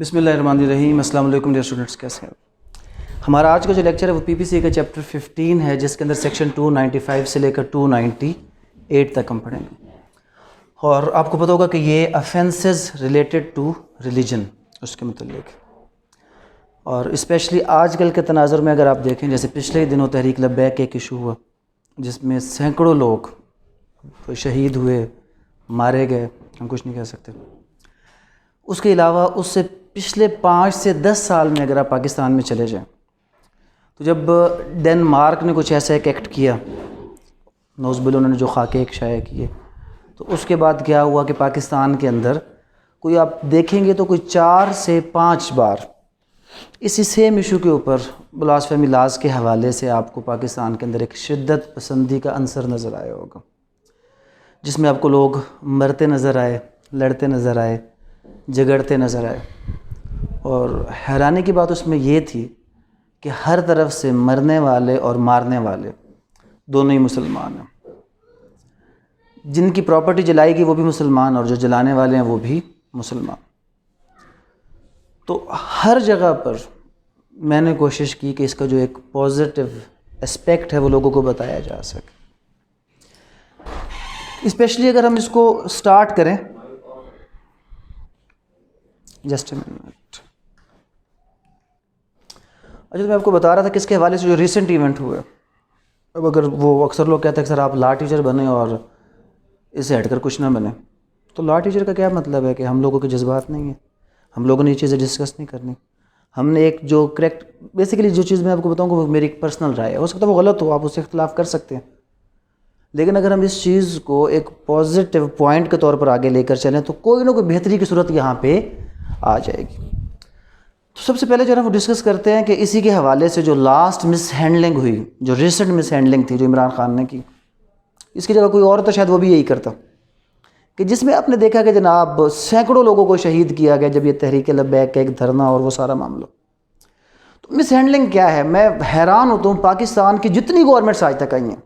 بسم اللہ الرحمن الرحیم. السلام علیکم ڈیئر اسٹوڈنٹس، کیسے ہیں؟ ہمارا آج کا جو لیکچر ہے وہ PPC کا چیپٹر 15 ہے، جس کے اندر سیکشن 295 سے لے کر 298 تک ہم پڑھیں گے. اور آپ کو پتہ ہوگا کہ یہ افینسز ریلیٹڈ ٹو ریلیجن اس کے متعلق، اور اسپیشلی آج کل کے تناظر میں اگر آپ دیکھیں، جیسے پچھلے دنوں تحریک لبیک کا ایک ایشو ہوا جس میں سینکڑوں لوگ شہید ہوئے، مارے گئے، ہم کچھ نہیں کہہ سکتے. اس کے علاوہ اس سے پچھلے 5 سے 10 سال میں اگر آپ پاکستان میں چلے جائیں تو جب ڈنمارک نے کچھ ایسا ایک ایکٹ کیا، نوز بل انہوں نے جو خاکے ایک شائع کیے، تو اس کے بعد کیا ہوا کہ پاکستان کے اندر کوئی آپ دیکھیں گے تو کوئی 4 سے 5 بار اسی سیم ایشو کے اوپر بلاسفیمی لاز کے حوالے سے آپ کو پاکستان کے اندر ایک شدت پسندی کا عنصر نظر آیا ہوگا، جس میں آپ کو لوگ مرتے نظر آئے، لڑتے نظر آئے، جھگڑتے نظر آئے. اور حیرانی کی بات اس میں یہ تھی کہ ہر طرف سے مرنے والے اور مارنے والے دونوں ہی مسلمان ہیں. جن کی پراپرٹی جلائی گئی وہ بھی مسلمان، اور جو جلانے والے ہیں وہ بھی مسلمان. تو ہر جگہ پر میں نے کوشش کی کہ اس کا جو ایک پازیٹیو اسپیکٹ ہے وہ لوگوں کو بتایا جا سکے. اسپیشلی اگر ہم اس کو سٹارٹ کریں، جسٹ اے منٹ. اچھا، میں آپ کو بتا رہا تھا کہ اس کے حوالے سے جو ریسنٹ ایونٹ ہوئے، اب اگر وہ اکثر لوگ کہتے ہیں کہ سر آپ لا ٹیچر بنیں اور اس سے ہٹ کر کچھ نہ بنیں، تو لا ٹیچر کا کیا مطلب ہے کہ ہم لوگوں کے جذبات نہیں ہیں، ہم لوگوں نے یہ چیزیں ڈسکس نہیں کرنی. ہم نے ایک جو کریکٹ بیسیکلی جو چیز میں آپ کو بتاؤں گا وہ میری ایک پرسنل رائے ہے، ہو سکتا ہے وہ غلط ہو، آپ اس سے اختلاف کر سکتے ہیں، لیکن اگر ہم اس چیز کو ایک پازیٹیو پوائنٹ کے طور پر آگے لے کر چلیں تو کوئی نہ کوئی بہتری کی صورت یہاں پہ آ جائے گی. تو سب سے پہلے جو ہے وہ ڈسکس کرتے ہیں کہ اسی کے حوالے سے جو لاسٹ مس ہینڈلنگ ہوئی، جو ریسنٹ مس ہینڈلنگ تھی جو عمران خان نے کی، اس کی جگہ کوئی اور تو شاید وہ بھی یہی کرتا، کہ جس میں آپ نے دیکھا کہ جناب سینکڑوں لوگوں کو شہید کیا گیا جب یہ تحریک لبیک کا ایک دھرنا اور وہ سارا معاملہ. تو مس ہینڈلنگ کیا ہے؟ میں حیران ہوتا ہوں پاکستان کی جتنی گورنمنٹس آج تک آئی ہیں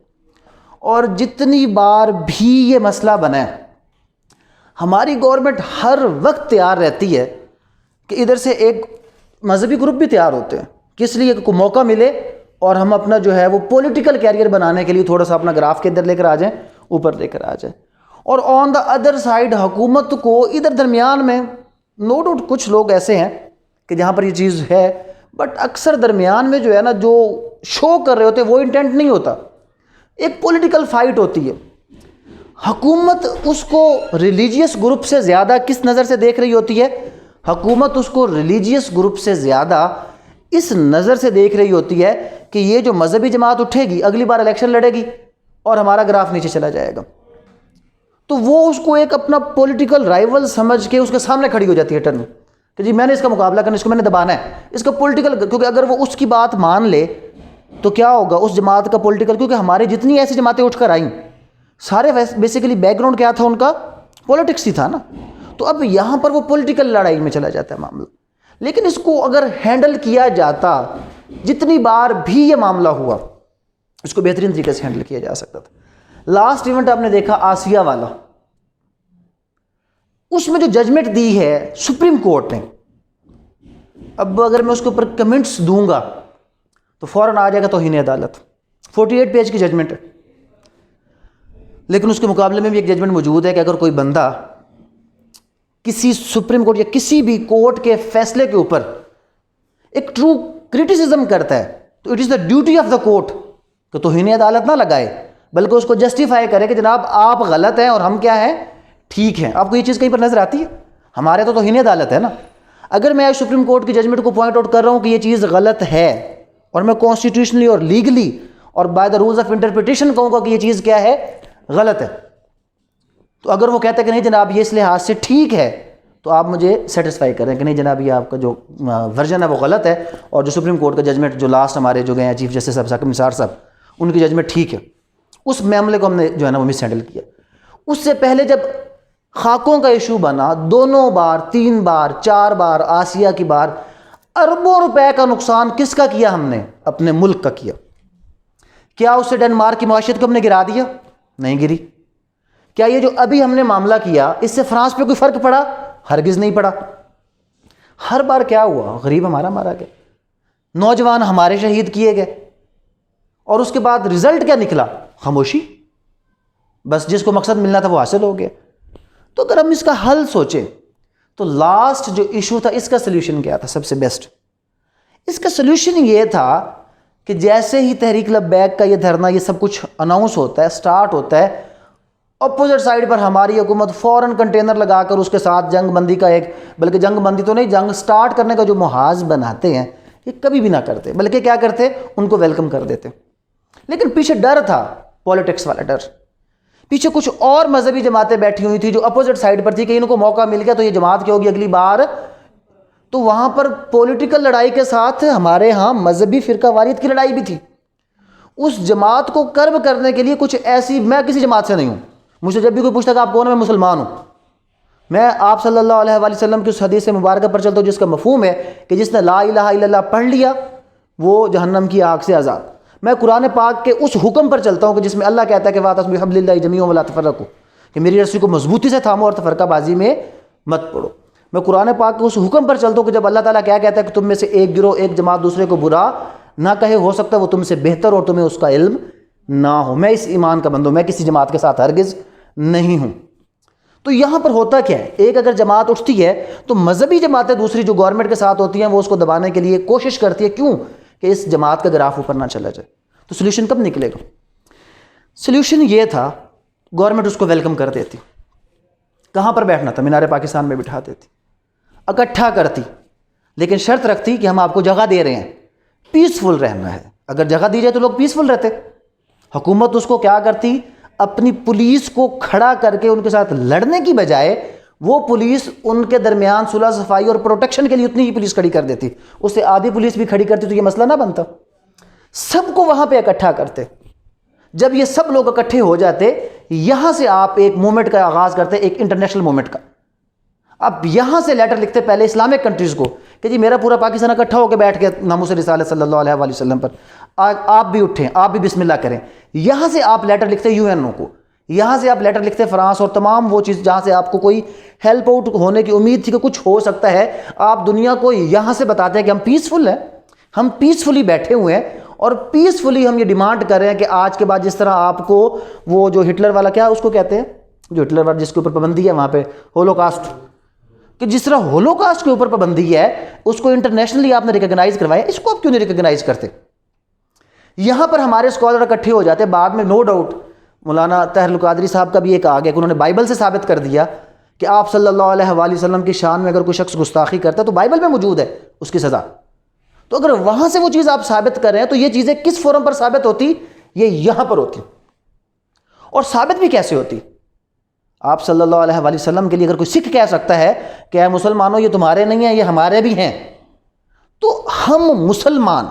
اور جتنی بار بھی یہ مسئلہ بنا ہے، ہماری گورنمنٹ ہر وقت تیار رہتی ہے کہ ادھر سے ایک مذہبی گروپ بھی تیار ہوتے ہیں کس لیے کہ کوئی موقع ملے اور ہم اپنا جو ہے وہ پولیٹیکل کیریئر بنانے کے لیے تھوڑا سا اپنا گراف کے ادھر لے کر آ جائیں، اوپر لے کر آ جائیں. اور آن دا ادر سائڈ حکومت کو ادھر درمیان میں نو ڈاؤٹ کچھ لوگ ایسے ہیں کہ جہاں پر یہ چیز ہے، بٹ اکثر درمیان میں جو ہے نا جو شو کر رہے ہوتے ہیں وہ انٹینٹ نہیں ہوتا، ایک پولیٹیکل فائٹ ہوتی ہے. حکومت اس کو ریلیجیس گروپ سے زیادہ کس نظر سے دیکھ رہی ہوتی ہے؟ حکومت اس کو ریلیجیس گروپ سے زیادہ اس نظر سے دیکھ رہی ہوتی ہے کہ یہ جو مذہبی جماعت اٹھے گی اگلی بار الیکشن لڑے گی اور ہمارا گراف نیچے چلا جائے گا، تو وہ اس کو ایک اپنا پولیٹیکل رائیول سمجھ کے اس کے سامنے کھڑی ہو جاتی ہے ٹرن کہ جی میں نے اس کا مقابلہ کرنا، اس کو میں نے دبانا ہے، اس کا پولیٹیکل، کیونکہ اگر وہ اس کی بات مان لے تو کیا ہوگا اس جماعت کا پولیٹیکل، کیونکہ ہماری جتنی ایسی جماعتیں اٹھ کر آئیں سارے بیسیکلی بیک گراؤنڈ کیا تھا ان کا؟ پولیٹکس ہی تھا نا. تو اب یہاں پر وہ پولیٹیکل لڑائی میں چلا جاتا ہے معاملہ. لیکن اس کو اگر ہینڈل کیا جاتا، جتنی بار بھی یہ معاملہ ہوا اس کو بہترین طریقے سے ہینڈل کیا جا سکتا تھا. لاسٹ ایونٹ آپ نے دیکھا آسیہ والا، اس میں جو ججمنٹ دی ہے سپریم کورٹ نے، اب اگر میں اس کے اوپر کمنٹس دوں گا تو فوراً آ جائے گا توہین عدالت. 48 پیج کی ججمنٹ ہے، لیکن اس کے مقابلے میں بھی ایک ججمنٹ موجود ہے کہ اگر کوئی بندہ کسی سپریم کورٹ یا کسی بھی کورٹ کے فیصلے کے اوپر ایک ٹرو کرٹیسزم کرتا ہے تو it is the duty of the court کہ توہین عدالت نہ لگائے، بلکہ اس کو جسٹیفائی کرے کہ جناب آپ غلط ہیں اور ہم کیا ہیں، ٹھیک ہیں. آپ کو یہ چیز کہیں پر نظر آتی ہے؟ ہمارے تو توہین عدالت ہے نا. اگر میں سپریم کورٹ کی ججمنٹ کو پوائنٹ آؤٹ کر رہا ہوں کہ یہ چیز غلط ہے اور میں کانسٹیٹیوشنلی اور لیگلی اور by the rules of interpretation کہوں گا کہ یہ چیز کیا ہے، غلط ہے، تو اگر وہ کہتا ہے کہ نہیں جناب یہ اس لحاظ سے ٹھیک ہے تو آپ مجھے سیٹسفائی کریں کہ نہیں جناب یہ آپ کا جو ورژن ہے وہ غلط ہے، اور جو سپریم کورٹ کا ججمنٹ جو لاسٹ ہمارے جو گئے ہیں چیف جسٹس صاحب ثاقب نثار صاحب، ان کی ججمنٹ ٹھیک ہے. اس معاملے کو ہم نے جو ہے نا وہ مس ہینڈل کیا. اس سے پہلے جب خاکوں کا ایشو بنا، 2 بار 3 بار 4 بار آسیہ کی بار، اربوں روپے کا نقصان کس کا کیا؟ ہم نے اپنے ملک کا کیا. کیا اس سے ڈنمارک کی معیشت کو ہم نے گرا دیا؟ نہیں گری. کیا یہ جو ابھی ہم نے معاملہ کیا اس سے فرانس پہ کوئی فرق پڑا؟ ہرگز نہیں پڑا. ہر بار کیا ہوا؟ غریب ہمارا مارا گیا، نوجوان ہمارے شہید کیے گئے، اور اس کے بعد رزلٹ کیا نکلا؟ خاموشی. بس جس کو مقصد ملنا تھا وہ حاصل ہو گیا. تو اگر ہم اس کا حل سوچیں تو لاسٹ جو ایشو تھا اس کا سلیوشن کیا تھا؟ سب سے بیسٹ اس کا سلیوشن یہ تھا کہ جیسے ہی تحریک لبیک کا یہ دھرنا یہ سب کچھ اناؤنس ہوتا ہے، سٹارٹ ہوتا ہے، اپوزٹ سائڈ پر ہماری حکومت فوراً کنٹینر لگا کر اس کے ساتھ جنگ بندی کا ایک، بلکہ جنگ بندی تو نہیں، جنگ سٹارٹ کرنے کا جو محاذ بناتے ہیں یہ کبھی بھی نہ کرتے، بلکہ کیا کرتے؟ ان کو ویلکم کر دیتے. لیکن پیچھے ڈر تھا، پولیٹکس والا ڈر. پیچھے کچھ اور مذہبی جماعتیں بیٹھی ہوئی تھی جو اپوزٹ سائڈ پر تھی کہ ان کو موقع مل گیا تو یہ جماعت کیا ہوگی اگلی بار. تو وہاں پر پولیٹیکل لڑائی کے ساتھ ہمارے ہاں مذہبی فرقہ واریت کی لڑائی بھی تھی. اس جماعت کو کرب کرنے کے لیے کچھ ایسی، میں کسی جماعت سے نہیں ہوں، مجھ سے جب بھی کوئی پوچھتا کہ آپ کون ہیں، میں مسلمان ہوں. میں آپ صلی اللہ علیہ وآلہ وسلم کی اس حدیث مبارکہ پر چلتا ہوں جس کا مفہوم ہے کہ جس نے لا الہ الا اللہ پڑھ لیا وہ جہنم کی آگ سے آزاد. میں قرآن پاک کے اس حکم پر چلتا ہوں کہ جس میں اللہ کہتا ہے کہ واعتصموا بحبل اللہ جمیعا ولا تفرقوا، کہ میری رسی کو مضبوطی سے تھامو اور تفرقہ بازی میں مت پڑو. میں قرآن پاک کے اس حکم پر چلتا ہوں کہ جب اللہ تعالیٰ کیا کہتا ہے کہ تم میں سے ایک گروہ، ایک جماعت دوسرے کو برا نہ کہے، ہو سکتا ہے وہ تم سے بہتر اور تمہیں اس کا علم نہ ہو. میں اس ایمان کا بندہ ہوں، میں کسی جماعت کے ساتھ ہرگز نہیں ہوں. تو یہاں پر ہوتا کیا ہے؟ ایک اگر جماعت اٹھتی ہے تو مذہبی جماعتیں دوسری جو گورنمنٹ کے ساتھ ہوتی ہیں وہ اس کو دبانے کے لیے کوشش کرتی ہے. کیوں؟ کہ اس جماعت کا گراف اوپر نہ چلا جائے. تو سلیوشن کب نکلے گا؟ سلیوشن یہ تھا، گورنمنٹ اس کو ویلکم کر دیتی. کہاں پر بیٹھنا تھا؟ مینار پاکستان میں بٹھا دیتی، اکٹھا کرتی، لیکن شرط رکھتی کہ ہم آپ کو جگہ دے رہے ہیں، پیسفل رہنا ہے. اگر جگہ دی جائے تو لوگ پیسفل رہتے. حکومت اس کو کیا کرتی؟ اپنی پولیس کو کھڑا کر کے ان کے ساتھ لڑنے کی بجائے وہ پولیس ان کے درمیان صلح صفائی اور پروٹیکشن کے لیے اتنی ہی پولیس کھڑی کر دیتی. اس سے آدھی پولیس بھی کھڑی کرتی تو یہ مسئلہ نہ بنتا. سب کو وہاں پہ اکٹھا کرتے. جب یہ سب لوگ اکٹھے ہو جاتے، یہاں سے آپ ایک موومنٹ کا آغاز کرتے، ایک انٹرنیشنل موومنٹ کا. اب یہاں سے لیٹر لکھتے پہلے اسلامک کنٹریز کو کہ جی میرا پورا پاکستان اکٹھا ہو کے بیٹھ کے ناموس رسالت صلی اللہ علیہ وآلہ وسلم پر آپ بھی اٹھیں، آپ بھی بسم اللہ کریں. یہاں سے آپ لیٹر لکھتے یو این او کو، یہاں سے آپ لیٹر لکھتے فرانس اور تمام وہ چیز جہاں سے آپ کو کوئی ہیلپ آؤٹ ہونے کی امید تھی کہ کچھ ہو سکتا ہے. آپ دنیا کو یہاں سے بتاتے ہیں کہ ہم پیسفل ہیں، ہم پیسفلی بیٹھے ہوئے ہیں، اور پیسفلی ہم یہ ڈیمانڈ کر رہے ہیں کہ آج کے بعد جس طرح آپ کو وہ جو ہٹلر والا، کیا اس کو کہتے ہیں، جو ہٹلر والا جس کے اوپر پابندی ہے وہاں پہ ہولوکاسٹ، کہ جس طرح ہولوکاسٹ کے اوپر پابندی ہے اس کو انٹرنیشنلی آپ نے ریکگنائز کروایا، اس کو آپ کیوں نہیں ریکگنائز کرتے؟ یہاں پر ہمارے اسکالر اکٹھے ہو جاتے. بعد میں نو ڈاؤٹ مولانا طاہر القادری صاحب کا بھی ایک آ گیا کہ انہوں نے بائبل سے ثابت کر دیا کہ آپ صلی اللہ علیہ وآلہ وسلم کی شان میں اگر کوئی شخص گستاخی کرتا ہے تو بائبل میں موجود ہے اس کی سزا. تو اگر وہاں سے وہ چیز آپ ثابت کر رہے ہیں تو یہ چیزیں کس فورم پر ثابت ہوتی؟ یہ یہاں پر ہوتی. اور ثابت بھی کیسے ہوتی؟ آپ صلی اللہ علیہ وآلہ وسلم کے لیے اگر کوئی سکھ کہہ سکتا ہے کہ اے مسلمانوں یہ تمہارے نہیں ہیں، یہ ہمارے بھی ہیں، تو ہم مسلمان،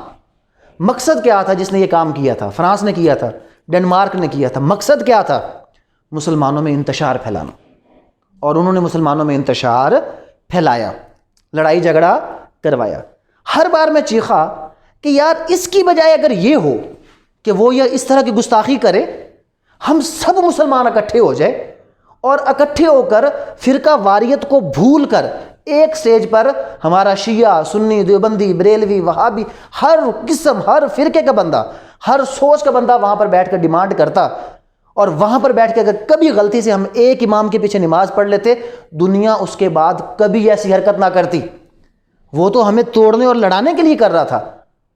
مقصد کیا تھا جس نے یہ کام کیا تھا؟ فرانس نے کیا تھا، ڈنمارک نے کیا تھا. مقصد کیا تھا؟ مسلمانوں میں انتشار پھیلانا. اور انہوں نے مسلمانوں میں انتشار پھیلایا، لڑائی جھگڑا کروایا. ہر بار میں چیخا کہ یار اس کی بجائے اگر یہ ہو کہ وہ یہ اس طرح کی گستاخی کرے، ہم سب مسلمان اکٹھے ہو جائے اور اکٹھے ہو کر فرقہ واریت کو بھول کر ایک سٹیج پر ہمارا شیعہ، سنی، دیوبندی، بریلوی، وہابی، ہر قسم، ہر فرقے کا بندہ، ہر سوچ کا بندہ وہاں پر بیٹھ کر ڈیمانڈ کرتا. اور وہاں پر بیٹھ کے اگر کبھی غلطی سے ہم ایک امام کے پیچھے نماز پڑھ لیتے، دنیا اس کے بعد کبھی ایسی حرکت نہ کرتی. وہ تو ہمیں توڑنے اور لڑانے کے لیے کر رہا تھا.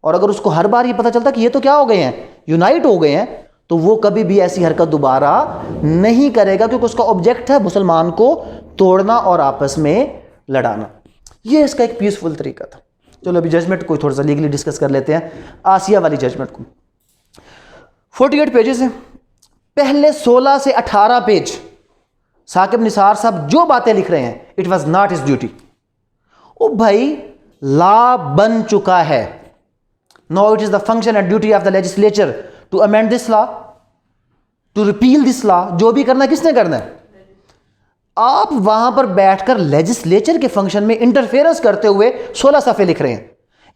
اور اگر اس کو ہر بار یہ پتہ چلتا کہ یہ تو کیا ہو گئے ہیں، یونائٹ ہو گئے ہیں، تو وہ کبھی بھی ایسی حرکت دوبارہ نہیں کرے گا، کیونکہ اس کا آبجیکٹ ہے مسلمان کو توڑنا اور آپس میں لڑانا. یہ اس کا ایک پیسفل طریقہ تھا. چلو ابھی ججمنٹ کو تھوڑا سا لیگلی ڈسکس کر لیتے ہیں. آسیہ والی ججمنٹ کو 48 پیجز ہیں. پہلے 16 سے 18 پیج ثاقب نثار صاحب جو باتیں لکھ رہے ہیں it was not his duty. او بھائی لا بن چکا ہے. No it is the function and duty of the legislature to amend this law, to repeal this law. جو بھی کرنا ہے کس نے کرنا ہے؟ آپ وہاں پر بیٹھ کر لیجسلیچر کے فنکشن میں انٹرفیئرنس کرتے ہوئے 16 صفحے لکھ رہے ہیں.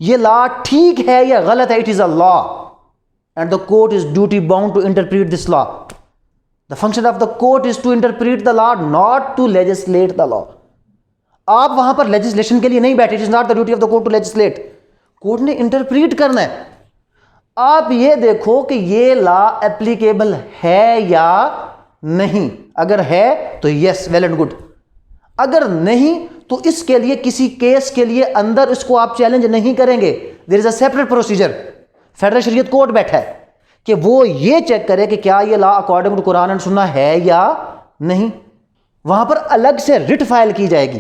یہ لا ٹھیک ہے یا غلط ہے؟ It is a law and the court is duty bound to interpret this law. The function of the court is to interpret the law, not to legislate the law. آپ وہاں پر لیجسلیشن کے لیے نہیں بیٹھے. It is not the duty of the court to legislate. Court نے interpret کرنا ہے. آپ یہ دیکھو کہ یہ لا اپلیکیبل ہے یا نہیں. اگر ہے تو یس ویل اینڈ گڈ, اگر نہیں تو اس کے لیے کسی کیس کے لیے اندر اس کو آپ چیلنج نہیں کریں گے. دیر is a separate procedure. Federal شریعت کورٹ بیٹھا ہے کہ وہ یہ چیک کرے کہ کیا یہ لا اکارڈنگ ٹو قرآن اینڈ سنہ ہے یا نہیں. وہاں پر الگ سے رٹ فائل کی جائے گی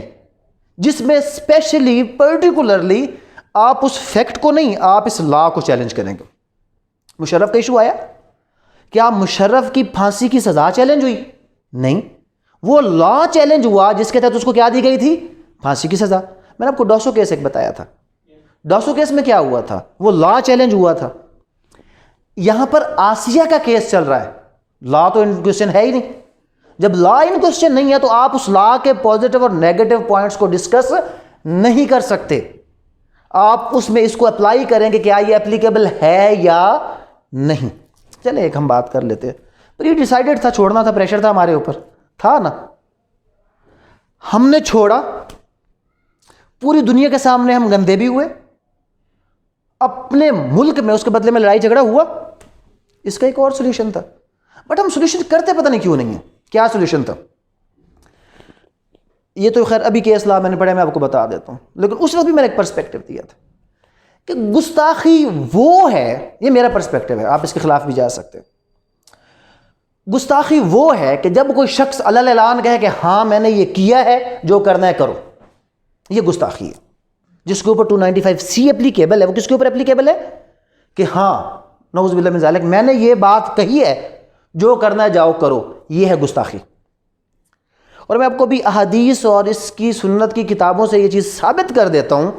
جس میں اسپیشلی پرٹیکولرلی آپ اس فیکٹ کو نہیں, آپ اس لا کو چیلنج کریں گے. مشرف کا ایشو آیا, کیا مشرف کی پھانسی کی سزا چیلنج ہوئی؟ نہیں, وہ لا چیلنج ہوا جس کے تحت اس کو کیا دی گئی تھی؟ پھانسی کی سزا. میں نے آپ کو ڈوسو کیس ایک بتایا تھا. ڈوسو کیس میں کیا ہوا تھا؟ وہ لا چیلنج ہوا تھا. یہاں پر آسیہ کا کیس چل رہا ہے, لا تو ان کوشچن ہے ہی نہیں. جب لا ان کوشچن نہیں ہے تو آپ اس لا کے پازیٹیو اور نیگیٹو پوائنٹس کو ڈسکس نہیں کر سکتے. آپ اس میں اس کو اپلائی کریں گے کیا یہ اپلیکیبل ہے یا نہیں. چلے ایک ہم بات کر لیتے ہیں. پری ڈیسائیڈڈ تھا, چھوڑنا تھا, پریشر تھا ہمارے اوپر, تھا نا. ہم نے چھوڑا, پوری دنیا کے سامنے ہم گندے بھی ہوئے, اپنے ملک میں اس کے بدلے میں لڑائی جھگڑا ہوا. اس کا ایک اور سولوشن تھا, بٹ ہم سولوشن کرتے پتہ نہیں کیوں نہیں ہے. کیا سولوشن تھا؟ یہ تو خیر ابھی کیس لا میں نے پڑھا, میں آپ کو بتا دیتا ہوں, لیکن اس وقت بھی میں نے ایک پرسپیکٹو دیا تھا کہ گستاخی وہ ہے, یہ میرا پرسپیکٹو ہے, آپ اس کے خلاف بھی جا سکتے ہیں. گستاخی وہ ہے کہ جب کوئی شخص علل اعلان کہے کہ ہاں میں نے یہ کیا ہے, جو کرنا ہے کرو, یہ گستاخی ہے. جس کے اوپر 295C اپلیکیبل ہے, وہ کس کے اوپر اپلیکیبل ہے کہ ہاں نعوذ باللہ من ذالک میں نے یہ بات کہی ہے, جو کرنا ہے جاؤ کرو. یہ ہے گستاخی. اور میں آپ کو بھی احادیث اور اس کی سنت کی کتابوں سے یہ چیز ثابت کر دیتا ہوں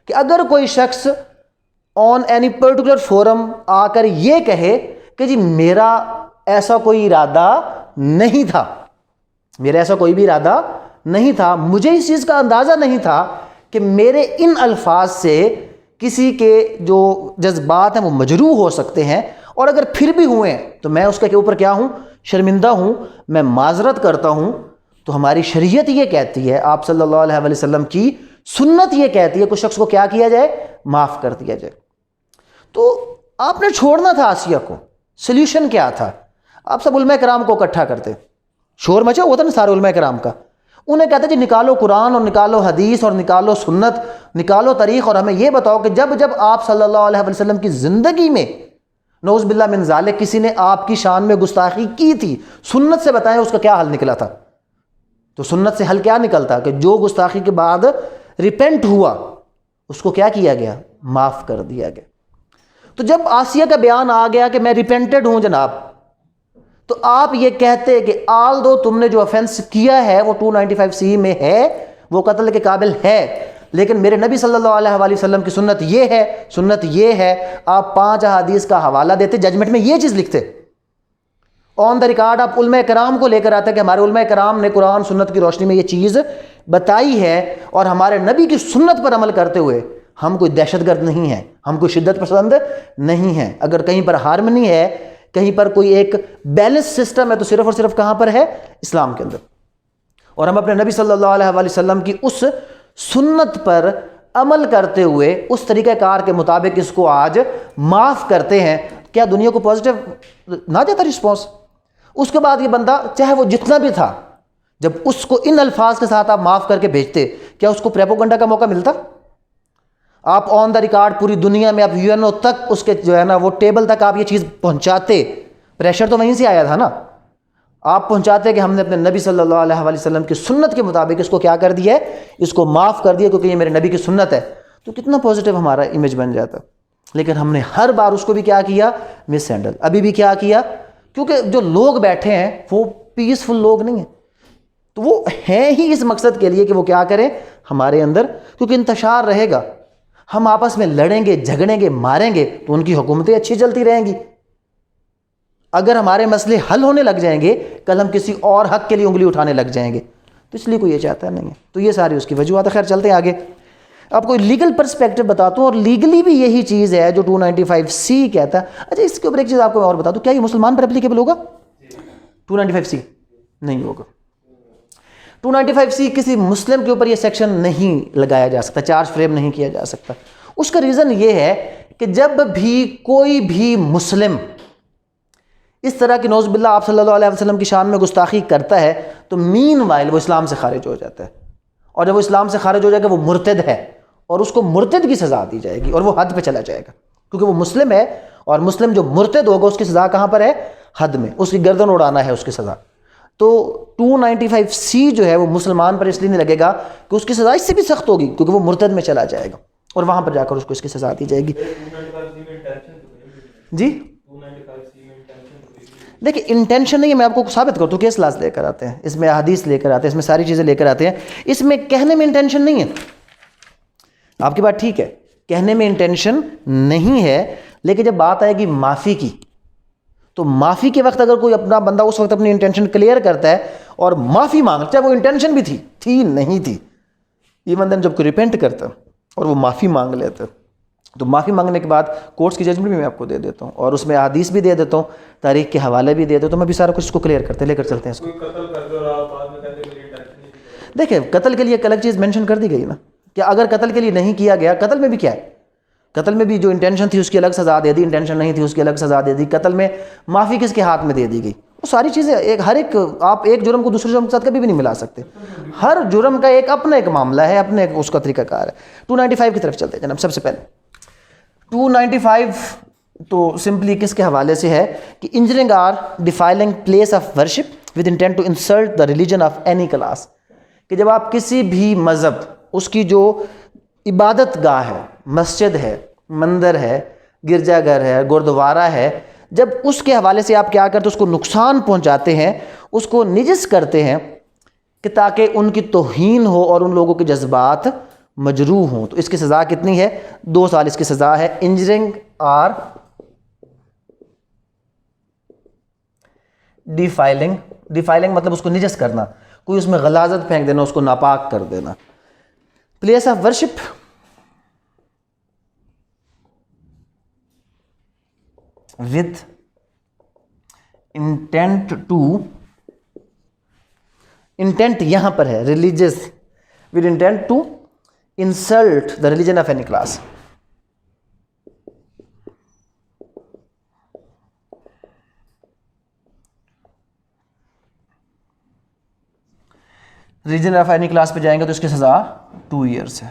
کہ اگر کوئی شخص آن اینی پرٹیکولر فورم آ کر یہ کہے کہ جی میرا ایسا کوئی ارادہ نہیں تھا, میرا ایسا کوئی بھی ارادہ نہیں تھا, مجھے اس چیز کا اندازہ نہیں تھا کہ میرے ان الفاظ سے کسی کے جو جذبات ہیں وہ مجروح ہو سکتے ہیں, اور اگر پھر بھی ہوئے تو میں اس کے اوپر کیا ہوں؟ شرمندہ ہوں, میں معذرت کرتا ہوں. تو ہماری شریعت یہ کہتی ہے, آپ صلی اللہ علیہ وسلم کی سنت یہ کہتی ہے کہ شخص کو کیا کیا جائے؟ معاف کر دیا جائے. تو آپ نے چھوڑنا تھا آسیہ کو. سلیوشن کیا تھا؟ آپ سب علماء کرام کو اکٹھا کرتے, شور مچا ہوا تھا نا سارے علماء کرام کا, انہیں کہتے جی نکالو قرآن اور نکالو حدیث اور نکالو سنت, نکالو تاریخ, اور ہمیں یہ بتاؤ کہ جب جب آپ صلی اللہ علیہ وسلم کی زندگی میں نعوذ باللہ من ذالک کسی نے آپ کی شان میں گستاخی کی تھی, سنت سے بتائیں اس کا کیا حل نکلا تھا. تو سنت سے حل کیا نکلتا کہ جو گستاخی کے بعد ریپینٹ ہوا اس کو کیا کیا گیا؟ معاف کر دیا گیا. تو جب آسیہ کا بیان آ گیا کہ میں ریپینٹڈ ہوں جناب, تو آپ یہ کہتے کہ آل دو تم نے جو افینس کیا ہے وہ 295C میں ہے, وہ قتل کے قابل ہے, لیکن میرے نبی صلی اللہ علیہ وآلہ وسلم کی سنت یہ ہے, سنت یہ ہے. آپ 5 احادیث کا حوالہ دیتے, ججمنٹ میں یہ چیز لکھتے, آن دا ریکارڈ آپ علماء کرام کو لے کر آتے کہ ہمارے علماء کرام نے قرآن سنت کی روشنی میں یہ چیز بتائی ہے, اور ہمارے نبی کی سنت پر عمل کرتے ہوئے ہم کوئی دہشت گرد نہیں ہیں, ہم کوئی شدت پسند نہیں ہیں. اگر کہیں پر ہارمنی ہے, کہیں پر کوئی ایک بیلنس سسٹم ہے, تو صرف اور صرف کہاں پر ہے؟ اسلام کے اندر. اور ہم اپنے نبی صلی اللہ علیہ وآلہ وسلم کی اس سنت پر عمل کرتے ہوئے اس طریقہ کار کے مطابق اس کو آج معاف کرتے ہیں. کیا دنیا کو پازیٹیو نہ دیتا رسپانس؟ اس کے بعد یہ بندہ چاہے وہ جتنا بھی تھا, جب اس کو ان الفاظ کے ساتھ آپ معاف کر کے بھیجتے, کیا اس کو پریپوگنڈا کا موقع ملتا؟ آپ آن دا ریکارڈ پوری دنیا میں آپ UN تک اس کے جو ہے نا وہ ٹیبل تک آپ یہ چیز پہنچاتے, پریشر تو وہیں سے آیا تھا نا, آپ پہنچاتے کہ ہم نے اپنے نبی صلی اللہ علیہ وآلہ وسلم کی سنت کے مطابق اس کو کیا کر دیا ہے؟ اس کو معاف کر دیا, کیونکہ یہ میرے نبی کی سنت ہے. تو کتنا پازیٹیو ہمارا امیج بن جاتا. لیکن ہم نے ہر بار اس کو بھی کیا کیا؟ مس ہینڈل. ابھی بھی کیا کیا؟ کیونکہ جو لوگ بیٹھے ہیں وہ پیسفل لوگ نہیں ہیں, تو وہ ہیں ہی اس مقصد کے لیے کہ وہ کیا کریں ہمارے اندر, کیونکہ انتشار رہے گا, ہم آپس میں لڑیں گے, جھگڑیں گے, ماریں گے, تو ان کی حکومتیں اچھی چلتی رہیں گی. اگر ہمارے مسئلے حل ہونے لگ جائیں گے, کل ہم کسی اور حق کے لیے انگلی اٹھانے لگ جائیں گے, تو اس لیے کوئی یہ چاہتا نہیں ہے. تو یہ ساری اس کی وجوہات ہے. خیر چلتے ہیں آگے, آپ کو لیگل پرسپیکٹو بتاتا ہوں, اور لیگلی بھی یہی چیز ہے جو 295C کہتا ہے. اچھا اس کے اوپر ایک چیز آپ کو اور بتا دوں, کیا یہ مسلمان پر اپلیکیبل ہوگا؟ 295C نہیں ہوگا. 295C کسی مسلم کے اوپر یہ سیکشن نہیں لگایا جا سکتا, چارج فریم نہیں کیا جا سکتا. اس کا ریزن یہ ہے کہ جب بھی کوئی بھی مسلم اس طرح کی نعوذ باللہ آپ صلی اللہ علیہ وسلم کی شان میں گستاخی کرتا ہے تو مین وائل وہ اسلام سے خارج ہو جاتا ہے, اور جب وہ اسلام سے خارج ہو جائے گا وہ مرتد ہے, اور اس کو مرتد کی سزا دی جائے گی, اور وہ حد پہ چلا جائے گا, کیونکہ وہ مسلم ہے, اور مسلم جو مرتد ہوگا اس کی سزا کہاں پر ہے؟ حد میں, اس کی گردن اڑانا ہے اس کی سزا. تو 295C جو ہے وہ مسلمان پر اس لیے نہیں لگے گا کہ اس کی سزا اس سے بھی سخت ہوگی, کیونکہ وہ مرتد میں چلا جائے گا, اور وہاں پر جا کر اس کو اس کی سزا دی جائے گی. جی دیکھیں انٹینشن نہیں ہے, میں آپ کو ثابت کرتا ہوں, کیس لاز لے کر آتے ہیں, اس میں احادیث لے کر آتے ہیں, اس میں ساری چیزیں لے کر آتے ہیں. اس میں کہنے میں انٹینشن نہیں ہے, آپ کی بات ٹھیک ہے, کہنے میں انٹینشن نہیں ہے, لیکن جب بات آئے گی معافی کی, تو معافی کے وقت اگر کوئی اپنا بندہ اس وقت اپنی انٹینشن کلیئر کرتا ہے اور معافی مانگتا ہے, وہ انٹینشن بھی تھی نہیں تھی, یہ بندہ جب کوئی ریپینٹ کرتا اور وہ معافی مانگ لیتا, تو معافی مانگنے کے بعد کورٹس کی ججمنٹ بھی میں آپ کو دے دیتا ہوں, اور اس میں احادیث بھی دے دیتا ہوں, تاریخ کے حوالے بھی دے دیتا ہوں, میں بھی سارا کچھ اس کو کلیئر کرتے لے کر چلتے ہیں اس کو. دیکھیں قتل کے لیے ایک الگ چیز مینشن کر دی گئی نا, کہ اگر قتل کے لیے نہیں کیا گیا, قتل میں بھی کیا ہے, قتل میں بھی جو انٹینشن تھی اس کی الگ سزا دے دی, انٹینشن نہیں تھی اس کی الگ سزا دے دی, قتل میں معافی کس کے ہاتھ میں دے دی گئی, وہ ساری چیزیں ہر ایک, آپ ایک جرم کو دوسرے جرم کے ساتھ کبھی بھی نہیں ملا سکتے, ہر جرم کا ایک اپنا ایک معاملہ ہے, اپنے اس کا طریقہ کار ہے. 295 کی طرف چلتے ہیں جناب. سب سے پہلے 295 تو سمپلی کس کے حوالے سے ہے کہ injuring or defiling place of worship with intent to insult the religion of any class, کہ جب آپ کسی بھی مذہب, اس کی جو عبادت گاہ ہے, مسجد ہے, مندر ہے, گرجا گھر ہے, گردوارہ ہے, جب اس کے حوالے سے آپ کیا کرتے ہیں, اس کو نقصان پہنچاتے ہیں, اس کو نجس کرتے ہیں, کہ تاکہ ان کی توہین ہو اور ان لوگوں کے جذبات مجروح ہوں, تو اس کی سزا کتنی ہے؟ 2 سال اس کی سزا ہے. انجرنگ آر ڈیفائلنگ مطلب اس کو نجس کرنا, کوئی اس میں غلاظت پھینک دینا, اس کو ناپاک کر دینا. Place of worship with intent to, intent یہاں پر ہے religious, with intent to insult the religion of any class. Religion of any class پہ جائیں گے تو اس کی سزا 2 ایئرس ہے.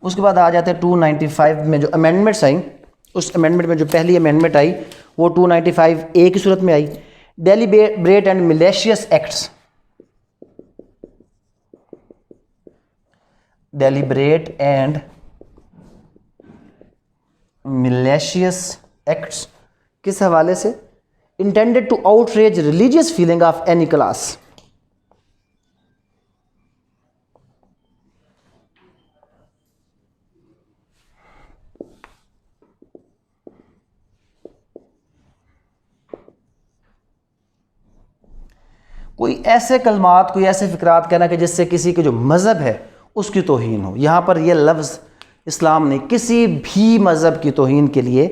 اس کے بعد آ جاتے ہیں 295 میں جو امینڈمنٹس آئیں, اس امینڈمنٹ میں جو پہلی امینڈمنٹ آئی وہ 295A کی صورت میں آئی, deliberate and malicious acts. Deliberate and malicious acts کس حوالے سے؟ Intended to outrage religious feeling of any class. کوئی ایسے کلمات, کوئی ایسے فکرات کہنا کہ جس سے کسی کے جو مذہب ہے اس کی توہین ہو. یہاں پر یہ لفظ اسلام نے کسی بھی مذہب کی توہین کے لیے,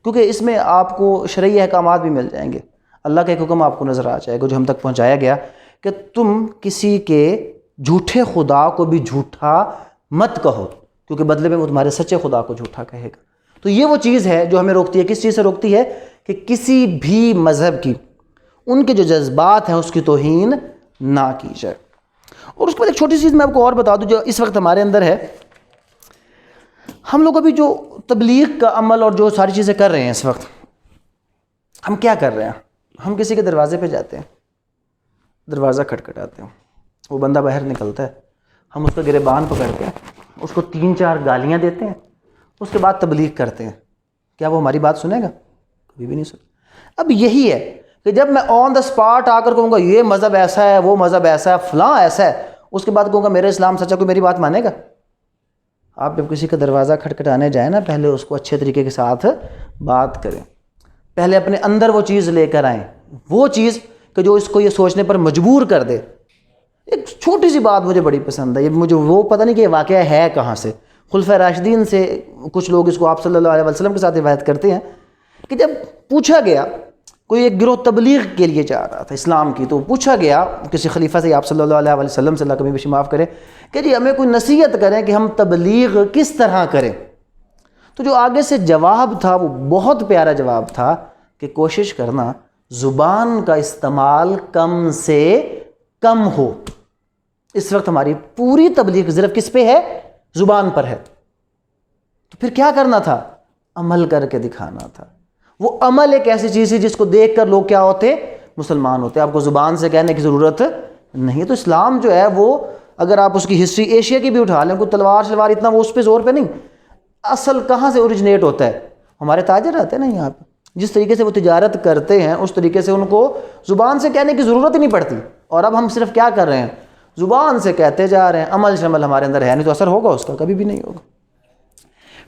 کیونکہ اس میں آپ کو شرعی احکامات بھی مل جائیں گے, اللہ کا ایک حکم آپ کو نظر آ جائے گا جو ہم تک پہنچایا گیا کہ تم کسی کے جھوٹے خدا کو بھی جھوٹا مت کہو, کیونکہ بدلے میں وہ تمہارے سچے خدا کو جھوٹا کہے گا. تو یہ وہ چیز ہے جو ہمیں روکتی ہے. کس چیز سے روکتی ہے؟ کہ کسی بھی مذہب کی ان کے جو جذبات ہیں اس کی توہین نہ کی جائے. اور اس کے بعد ایک چھوٹی چیز میں آپ کو اور بتا دوں جو اس وقت ہمارے اندر ہے. ہم لوگ ابھی جو تبلیغ کا عمل اور جو ساری چیزیں کر رہے ہیں اس وقت, ہم کیا کر رہے ہیں؟ ہم کسی کے دروازے پہ جاتے ہیں, دروازہ کھٹکھٹاتے ہیں, وہ بندہ باہر نکلتا ہے, ہم اس کا گریبان پکڑتے ہیں, اس کو 3-4 گالیاں دیتے ہیں, اس کے بعد تبلیغ کرتے ہیں. کیا وہ ہماری بات سنے گا؟ کبھی بھی نہیں سنے. اب یہی ہے کہ جب میں آن دا اسپاٹ آ کر کہوں گا یہ مذہب ایسا ہے, وہ مذہب ایسا ہے, فلاں ایسا ہے, اس کے بعد کہوں گا میرے اسلام سچا, کوئی میری بات مانے گا؟ آپ جب کسی کا دروازہ کھٹکھٹانے جائیں نا, پہلے اس کو اچھے طریقے کے ساتھ بات کریں, پہلے اپنے اندر وہ چیز لے کر آئیں, وہ چیز کہ جو اس کو یہ سوچنے پر مجبور کر دے. ایک چھوٹی سی بات مجھے بڑی پسند ہے, یہ مجھے وہ پتہ نہیں کہ یہ واقعہ ہے کہاں سے. خلفائے راشدین سے کچھ لوگ اس کو آپ صلی اللہ علیہ وسلم کے ساتھ روایت کرتے ہیں کہ جب پوچھا گیا کوئی ایک گروہ تبلیغ کے لیے جا رہا تھا اسلام کی، تو پوچھا گیا کسی خلیفہ سے، آپ صلی اللہ علیہ وسلم سے، اللہ کبھی بھی معاف کرے، کہ جی ہمیں کوئی نصیحت کریں کہ ہم تبلیغ کس طرح کریں. تو جو آگے سے جواب تھا وہ بہت پیارا جواب تھا کہ کوشش کرنا زبان کا استعمال کم سے کم ہو. اس وقت ہماری پوری تبلیغ صرف کس پہ ہے؟ زبان پر ہے. تو پھر کیا کرنا تھا؟ عمل کر کے دکھانا تھا. وہ عمل ایک ایسی چیز ہے جس کو دیکھ کر لوگ کیا ہوتے؟ مسلمان ہوتے. آپ کو زبان سے کہنے کی ضرورت نہیں. تو اسلام جو ہے وہ، اگر آپ اس کی ہسٹری ایشیا کی بھی اٹھا لیں، کوئی تلوار شلوار اتنا وہ اس پہ زور پہ نہیں. اصل کہاں سے اوریجنیٹ ہوتا ہے؟ ہمارے تاجر رہتے ہیں نا یہاں پہ، جس طریقے سے وہ تجارت کرتے ہیں اس طریقے سے ان کو زبان سے کہنے کی ضرورت ہی نہیں پڑتی. اور اب ہم صرف کیا کر رہے ہیں؟ زبان سے کہتے جا رہے ہیں، عمل شمل ہمارے اندر ہے نہیں، تو اثر ہوگا اس کا؟ کبھی بھی نہیں ہوگا.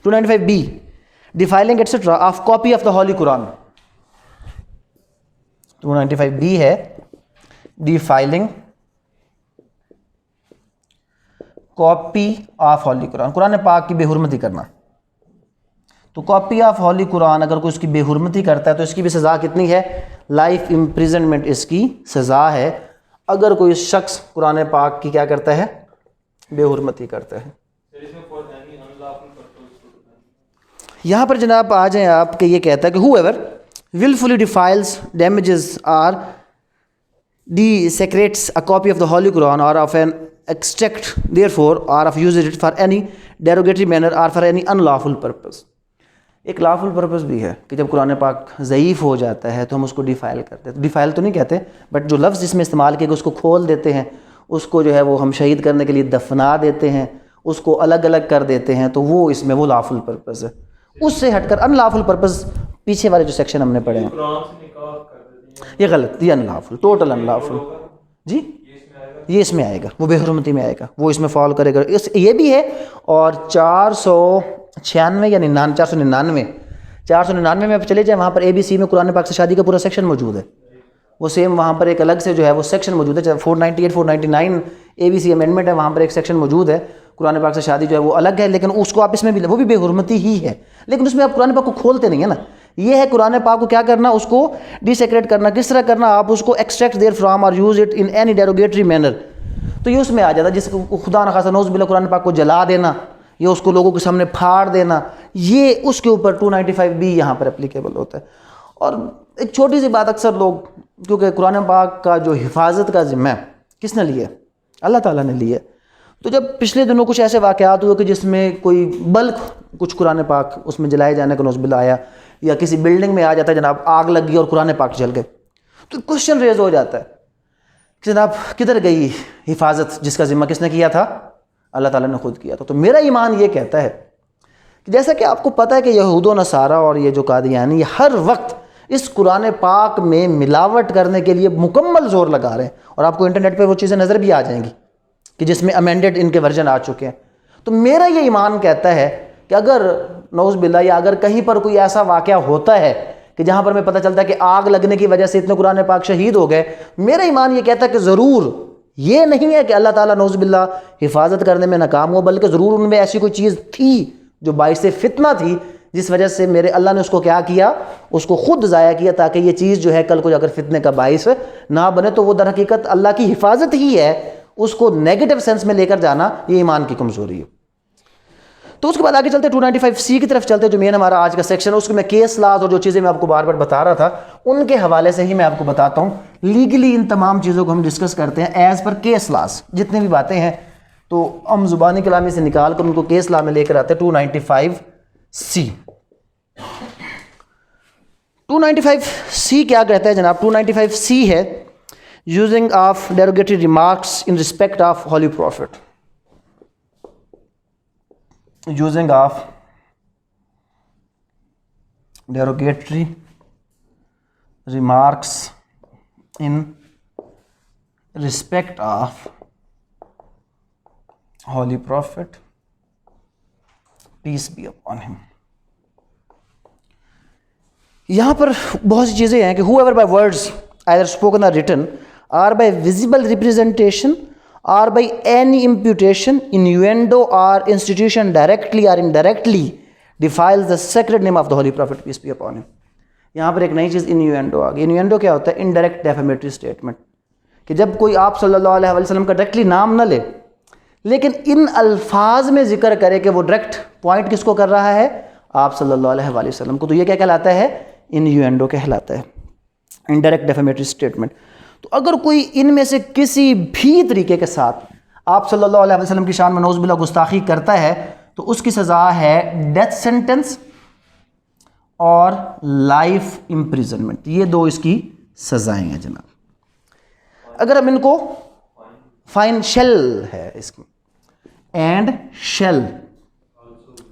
295B defiling etc. of copy of the Holy Quran. 295B ہے defiling copy of Holy Quran. قرآن پاک کی بے حرمتی کرنا. تو copy of Holy Quran اگر کوئی اس کی بے حرمتی کرتا ہے تو اس کی بھی سزا کتنی ہے؟ لائف امپریزنمنٹ اس کی سزا ہے. اگر کوئی شخص قرآن پاک کی کیا کرتا ہے؟ بے حرمتی کرتا ہے. یہاں پر جناب آ جائیں آپ کہ یہ کہتا ہے کہ whoever willfully defiles, damages or desecrates a copy of the Holy Quran or of an extract therefore or of uses it for any derogatory manner or for any unlawful purpose. ایک lawful purpose بھی ہے کہ جب قرآن پاک ضعیف ہو جاتا ہے تو ہم اس کو ڈیفائل کرتے ہیں. ڈیفائل تو نہیں کہتے، بٹ جو لفظ جس میں استعمال کیا گیا اس کو کھول دیتے ہیں، اس کو جو ہے وہ ہم شہید کرنے کے لیے دفنا دیتے ہیں، اس کو الگ الگ کر دیتے ہیں. تو وہ اس میں وہ lawful purpose ہے. اس سے ہٹ کر ان لافل پرپز پیچھے والے جو سیکشن ہم نے پڑھے ہیں یہ غلط، یہ ان لافل، ٹوٹل ان لافل. جی یہ اس میں آئے گا، وہ بے حرمتی میں آئے گا، وہ اس میں فال کرے گا. یہ بھی ہے. اور 496 یا 499 میں آپ چلے جائیں، وہاں پر ABC میں قرآن پاک سے شادی کا پورا سیکشن موجود ہے. وہ سیم وہاں پر ایک الگ سے جو ہے وہ سیکشن موجود ہے. 498 499 ABC امینڈمنٹ ہے، وہاں پر ایک سیکشن موجود ہے قرآن پاک سے شادی جو ہے وہ الگ ہے، لیکن اس کو آپ اس میں بھی، وہ بھی بے حرمتی ہی ہے، لیکن اس میں آپ قرآن پاک کو کھولتے نہیں ہیں نا. یہ ہے قرآن پاک کو کیا کرنا؟ اس کو ڈی سیکریٹ کرنا. کس طرح کرنا؟ آپ اس کو ایکسٹریکٹ دیر فرام اور use it in any derogatory manner. تو یہ اس میں آ جاتا ہے جس کو خدا نخواستہ نعوذ باللہ قرآن پاک کو جلا دینا یا اس کو لوگوں کے سامنے پھاڑ دینا، یہ اس کے اوپر 295B یہاں پر اپلیکیبل ہوتا ہے. اور ایک چھوٹی سی بات، اکثر لوگ، کیونکہ قرآن پاک کا جو حفاظت کا ذمہ کس نے لیا ہے؟ اللہ تعالیٰ نے لیا ہے. تو جب پچھلے دنوں کچھ ایسے واقعات ہوئے کہ جس میں کوئی بلک کچھ قرآن پاک اس میں جلائے جانے کا نعوذ باللہ آیا، یا کسی بلڈنگ میں آ جاتا ہے جناب آگ لگ گئی اور قرآن پاک جل گئے، تو کوشچن ریز ہو جاتا ہے کہ جناب کدھر گئی حفاظت جس کا ذمہ کس نے کیا تھا؟ اللہ تعالیٰ نے خود کیا تھا. تو میرا ایمان یہ کہتا ہے کہ جیسا کہ آپ کو پتہ ہے کہ یہود و نصارہ اور یہ جو قادیانی یہ ہر وقت اس قرآن پاک میں ملاوٹ کرنے کے لیے مکمل زور لگا رہے ہیں، اور آپ کو انٹرنیٹ پہ وہ چیزیں نظر بھی آ جائیں گی کہ جس میں امینڈڈ ان کے ورژن آ چکے ہیں. تو میرا یہ ایمان کہتا ہے کہ اگر نعوذ باللہ یا اگر کہیں پر کوئی ایسا واقعہ ہوتا ہے کہ جہاں پر میں پتہ چلتا ہے کہ آگ لگنے کی وجہ سے اتنے قرآن پاک شہید ہو گئے، میرا ایمان یہ کہتا ہے کہ ضرور یہ نہیں ہے کہ اللہ تعالیٰ نعوذ باللہ حفاظت کرنے میں ناکام ہو، بلکہ ضرور ان میں ایسی کوئی چیز تھی جو باعث فتنہ تھی، جس وجہ سے میرے اللہ نے اس کو کیا کیا؟ اس کو خود ضائع کیا، تاکہ یہ چیز جو ہے کل کو اگر فتنے کا باعث نہ بنے. تو وہ در حقیقت اللہ کی حفاظت ہی ہے. اس کو نیگیٹو سینس میں لے کر جانا یہ ایمان کی کمزوری ہے. تو اس کے بعد آگے چلتے 295C کی طرف چلتے، جو مین ہمارا آج کا سیکشن ہے. اس میں کیس لاز اور جو چیزیں میں آپ کو بار بار بتا رہا تھا ان کے حوالے سے ہی میں آپ کو بتاتا ہوں. لیگلی ان تمام چیزوں کو ہم ڈسکس کرتے ہیں ایز پر کیس لاز. جتنے بھی باتیں ہیں تو ہم زبانی کلامی سے نکال کر ان کو کیس لا میں لے کر آتے ہیں. 295C 295C کیا کہتا ہے جناب؟ 295C ہے using of derogatory remarks in respect of Holy Prophet. Using of derogatory remarks in respect of Holy Prophet, peace be upon him. یہاں پر بہت سی چیزیں ہیں کہ whoever by words either spoken or written or by visible representation or by any imputation, innuendo or institution directly or indirectly defiles the sacred name of the Holy Prophet, peace be upon him. یہاں پر ایک نئی چیز انیوینڈو آ گئی. انیوینڈو کیا ہوتا ہے؟ Indirect ڈیفیمیٹری statement, کہ جب کوئی آپ صلی اللہ علیہ وسلم کا ڈائریکٹلی نام نہ لے لیکن ان الفاظ میں ذکر کرے کہ وہ ڈائریکٹ پوائنٹ کس کو کر رہا ہے؟ آپ صلی اللہ علیہ وآلہ وسلم کو. تو یہ کیا کہلاتا ہے؟ انیوینڈو کہلاتا ہے, انڈائریکٹ ڈیفیمیٹری اسٹیٹمنٹ. تو اگر کوئی ان میں سے کسی بھی طریقے کے ساتھ آپ صلی اللہ علیہ وسلم کی شان میں نعوذ باللہ گستاخی کرتا ہے تو اس کی سزا ہے ڈیتھ سینٹنس اور لائف امپریزنمنٹ. یہ دو اس کی سزائیں ہیں جناب. اگر ہم ان کو فائن شیل ہے اس کی, اینڈ شیل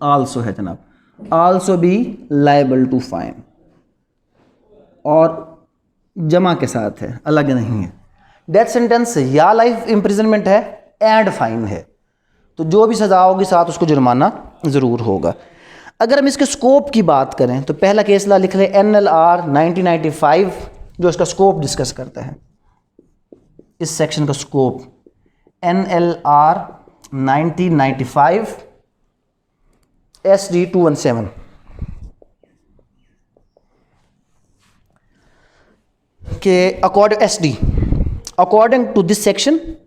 آلسو ہے جناب, also be liable to fine, اور جمع کے ساتھ ہے, الگ نہیں ہے. ڈیتھ سینٹنس یا لائف امپریزنمنٹ ہے اینڈ فائن ہے, تو جو بھی سزا ہوگی ساتھ اس کو جرمانہ ضرور ہوگا. اگر ہم اس کے سکوپ کی بات کریں تو پہلا کیس لا لکھ لیں NLR 1995 جو اس کا سکوپ ڈسکس کرتا ہے. اس سیکشن کا سکوپ NLR 1995 SD 217. کہ according to this section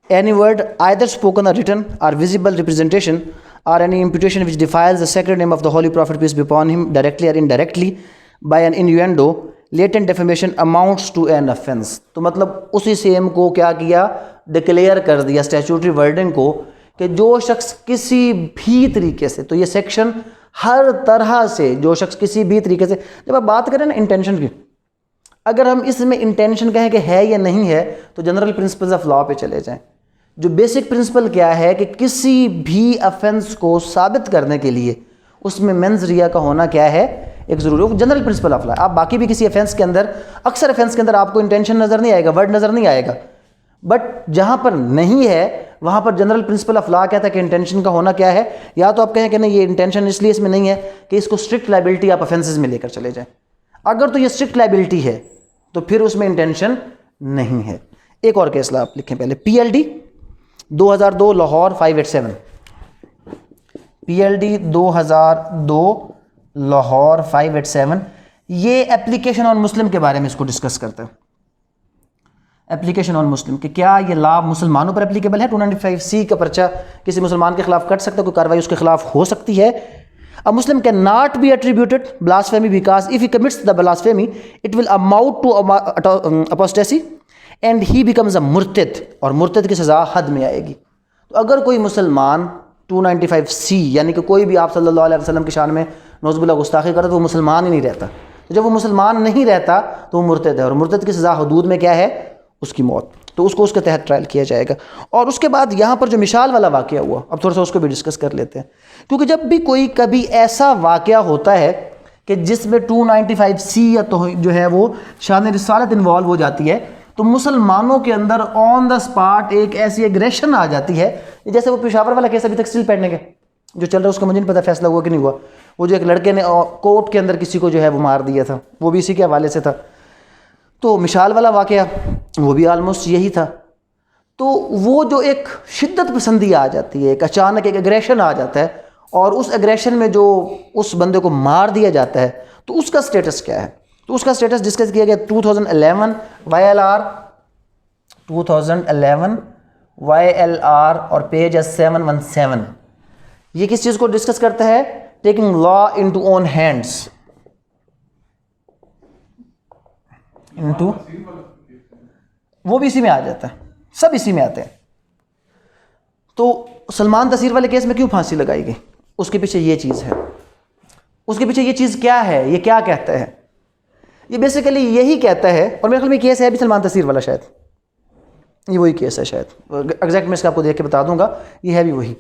any word either spoken or written or visible representation or any imputation which defiles the sacred name of the holy prophet peace be upon him directly or indirectly by an innuendo latent defamation amounts to an offense. تو مطلب اسی same کو کیا کیا؟ Declare کر دیا statutory wording کو, کہ جو شخص کسی بھی طریقے سے, تو یہ سیکشن ہر طرح سے جو شخص کسی بھی طریقے سے, جب آپ بات کریں نا انٹینشن کی, اگر ہم اس میں انٹینشن کہیں کہ ہے یا نہیں ہے تو جنرل پرنسپلز آف لا پہ چلے جائیں. جو بیسک پرنسپل کیا ہے کہ کسی بھی افینس کو ثابت کرنے کے لیے اس میں مینز ریہ کا ہونا کیا ہے؟ ایک ضروری ہے. General principle of law. آپ باقی بھی کسی افینس کے اندر, اکثر افینس کے اندر آپ کو انٹینشن نظر نہیں آئے گا, ورڈ نظر نہیں آئے گا, بٹ جہاں پر نہیں ہے وہاں پر جنرل پرنسپل آف لا کہتا ہے کہ انٹینشن کا ہونا کیا ہے. یا تو آپ کہیں کہ نہیں یہ انٹینشن اس لیے اس میں نہیں ہے کہ اس کو اسٹرکٹ لائبلٹی آپ افینسز میں لے کر چلے جائیں. اگر تو یہ اسٹرکٹ لائبلٹی ہے تو پھر اس میں انٹینشن نہیں ہے. ایک اور کیس لا آپ لکھیں پہلے, PLD 2002 لاہور 587. PLD 2002 لاہور 587 یہ اپلیکیشن آن مسلم کے بارے میں اس کو ڈسکس کرتا ہے. اپلیکیشن آن مسلم کہ کیا یہ لا مسلمانوں پر اپلیکیبل ہے؟ 295C کا پرچہ کسی مسلمان کے خلاف کٹ سکتا ہے, کوئی کارروائی اس کے خلاف ہو سکتی ہے. A Muslim cannot be attributed blasphemy because if he commits the blasphemy, it will amount to apostasy and he becomes a murtad, اور مرتد کی سزا حد میں آئے گی. تو اگر کوئی مسلمان 295C یعنی کہ کوئی بھی آپ صلی اللہ علیہ وسلم کی شان میں نعوذ باللہ گستاخی کرتا تو وہ مسلمان ہی نہیں رہتا. تو جب وہ مسلمان نہیں رہتا تو وہ مرتد ہے, اور مرتد کی سزا حدود میں کیا ہے؟ اس کی موت. تو اس کو اس کے تحت ٹرائل کیا جائے گا. اور اس کے بعد یہاں پر جو مثال والا واقعہ ہوا, اب تھوڑا سا اس کو بھی ڈسکس کر لیتے ہیں, کیونکہ جب بھی کوئی کبھی ایسا واقعہ ہوتا ہے کہ جس میں 295C یا تو جو ہے وہ شان رسالت انوالو ہو جاتی ہے, تو مسلمانوں کے اندر آن دا اسپاٹ ایک ایسی ایگریشن آ جاتی ہے. جیسے وہ پشاور والا کیس ابھی تک اسٹل پینڈنگ ہے جو چل رہا ہے, اس کا مجھے نہیں پتا فیصلہ ہوا کہ نہیں ہوا. وہ جو ایک لڑکے نے کورٹ کے اندر کسی کو جو ہے وہ مار دیا تھا, وہ بھی اسی کے حوالے سے تھا. تو مشال والا واقعہ وہ بھی آلموسٹ یہی تھا. تو وہ جو ایک شدت پسندی آ جاتی ہے, ایک اچانک ایک ایگریشن آ جاتا ہے, اور اس ایگریشن میں جو اس بندے کو مار دیا جاتا ہے تو اس کا سٹیٹس کیا ہے؟ تو اس کا سٹیٹس ڈسکس کیا گیا 2011 YLR 2011 YLR اور پیج 717. یہ کس چیز کو ڈسکس کرتا ہے؟ ٹیکنگ لا انٹو اون ہینڈس. انٹو وہ بھی اسی میں آ جاتا ہے, سب اسی میں آتے ہیں. تو سلمان تصیر والے کیس میں کیوں پھانسی لگائی گئی؟ اس کے پیچھے یہ چیز ہے. اس کے پیچھے یہ چیز کیا ہے؟ یہ کیا کہتا ہے؟ یہ بیسیکلی یہی کہتا ہے, اور میرے خیال میں کیس ہے بھی سلمان تصیر والا, شاید یہ وہی کیس ہے, شاید ایگزیکٹ میں اس کا آپ کو دیکھ کے بتا دوں گا, یہ ہے بھی وہی.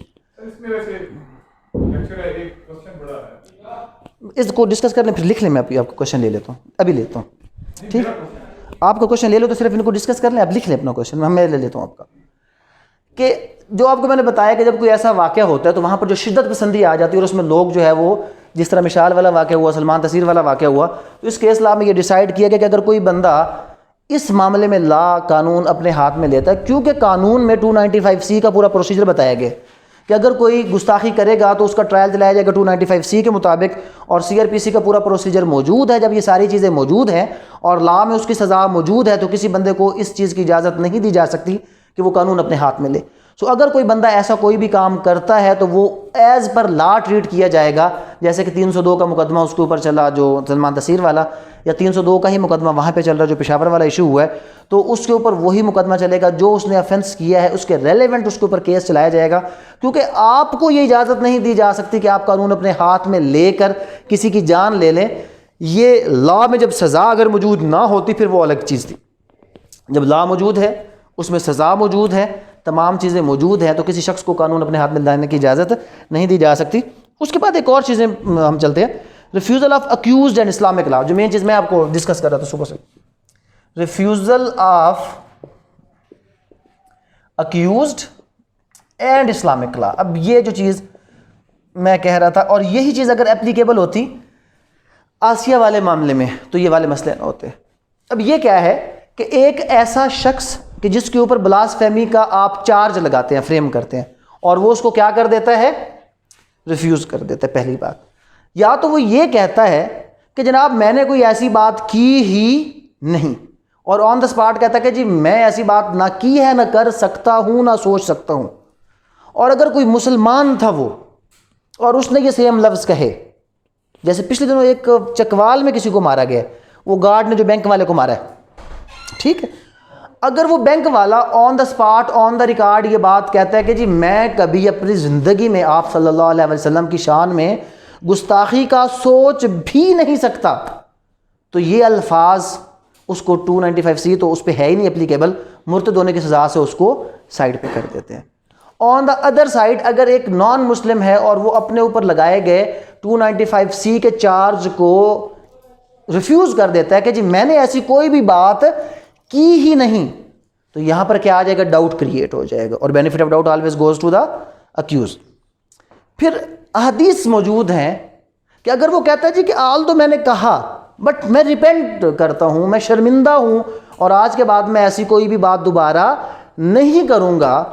اس کو ڈسکس کرنے پھر لکھ لیں, میں آپ کو کوشچن لے لیتا ہوں, ابھی لیتا ہوں. ٹھیک, آپ کا کوشچن لے لو تو صرف ان کو ڈسکس کر لیں, آپ لکھ لیں اپنا کوشچن, میں لے لیتا ہوں آپ کا. کہ جو آپ کو میں نے بتایا کہ جب کوئی ایسا واقعہ ہوتا ہے تو وہاں پر جو شدت پسندی آ جاتی ہے, اور اس میں لوگ جو ہے وہ جس طرح مشال والا واقعہ ہوا, سلمان تصیر والا واقعہ ہوا, تو اس کیس لا میں یہ ڈیسائیڈ کیا گیا کہ اگر کوئی بندہ اس معاملے میں لا قانون اپنے ہاتھ میں لیتا ہے, کیونکہ قانون میں 295C کا پورا پروسیجر بتایا گیا کہ اگر کوئی گستاخی کرے گا تو اس کا ٹرائل دلایا جائے گا 295C کے مطابق، اور CRPC کا پورا پروسیجر موجود ہے. جب یہ ساری چیزیں موجود ہیں اور لا میں اس کی سزا موجود ہے تو کسی بندے کو اس چیز کی اجازت نہیں دی جا سکتی کہ وہ قانون اپنے ہاتھ میں لے. سو اگر کوئی بندہ ایسا کوئی بھی کام کرتا ہے تو وہ ایز پر لا ٹریٹ کیا جائے گا، جیسے کہ 302 کا مقدمہ اس کے اوپر چلا جو سلمان تصیر والا، یا 302 کا ہی مقدمہ وہاں پہ چل رہا جو پشاور والا ایشو ہوا ہے، تو اس کے اوپر وہی مقدمہ چلے گا جو اس نے آفینس کیا ہے، اس کے ریلیونٹ اس کے اوپر کیس چلایا جائے گا. کیونکہ آپ کو یہ اجازت نہیں دی جا سکتی کہ آپ قانون اپنے ہاتھ میں لے کر کسی کی جان لے لیں. یہ لا میں جب سزا اگر موجود نہ ہوتی پھر وہ الگ چیز تھی. جب لا موجود ہے، اس میں سزا موجود ہے، تمام چیزیں موجود ہیں، تو کسی شخص کو قانون اپنے ہاتھ میں لانے کی اجازت نہیں دی جا سکتی. اس کے بعد ایک اور چیزیں ہم چلتے ہیں، refusal of accused and Islamic law, جو مین چیز میں آپ کو ڈسکس کر رہا تھا صبح سے. Refusal of accused and Islamic law. اب یہ جو چیز میں کہہ رہا تھا، اور یہی چیز اگر اپلیکیبل ہوتی آسیہ والے معاملے میں تو یہ والے مسئلے نہ ہوتے. اب یہ کیا ہے کہ ایک ایسا شخص کہ جس کے اوپر بلاسفیمی کا آپ چارج لگاتے ہیں، فریم کرتے ہیں، اور وہ اس کو کیا کر دیتا ہے؟ ریفیوز کر دیتا ہے. پہلی بات، یا تو وہ یہ کہتا ہے کہ جناب میں نے کوئی ایسی بات کی ہی نہیں، اور آن دا اسپاٹ کہتا ہے کہ جی میں ایسی بات نہ کی ہے، نہ کر سکتا ہوں، نہ سوچ سکتا ہوں. اور اگر کوئی مسلمان تھا وہ اور اس نے یہ سیم لفظ کہے، جیسے پچھلے دنوں ایک چکوال میں کسی کو مارا گیا، وہ گارڈ نے جو بینک والے کو مارا ہے، ٹھیک ہے، اگر وہ بینک والا آن the spot on the record یہ بات کہتا ہے کہ جی میں کبھی اپنی زندگی میں آپ صلی اللہ علیہ وسلم کی شان میں گستاخی کا سوچ بھی نہیں سکتا، تو یہ الفاظ اس کو 295C تو اس پہ ہے ہی نہیں اپلیکیبل، مرتد ہونے کی سزا سے اس کو سائڈ پہ کر دیتے ہیں. آن دا ادر سائڈ اگر ایک نان مسلم ہے اور وہ اپنے اوپر لگائے گئے 295C کے چارج کو ریفیوز کر دیتا ہے کہ جی میں نے ایسی کوئی بھی بات کی ہی نہیں، تو یہاں پر کیا آ جائے گا؟ ڈاؤٹ کریٹ ہو جائے گا، اور benefit of doubt always goes to the accused. پھر احادیث موجود ہیں کہ اگر وہ کہتا ہے جی کہ آل تو میں نے کہا بٹ میں ریپینٹ کرتا ہوں، میں شرمندہ ہوں، اور آج کے بعد میں ایسی کوئی بھی بات دوبارہ نہیں کروں گا،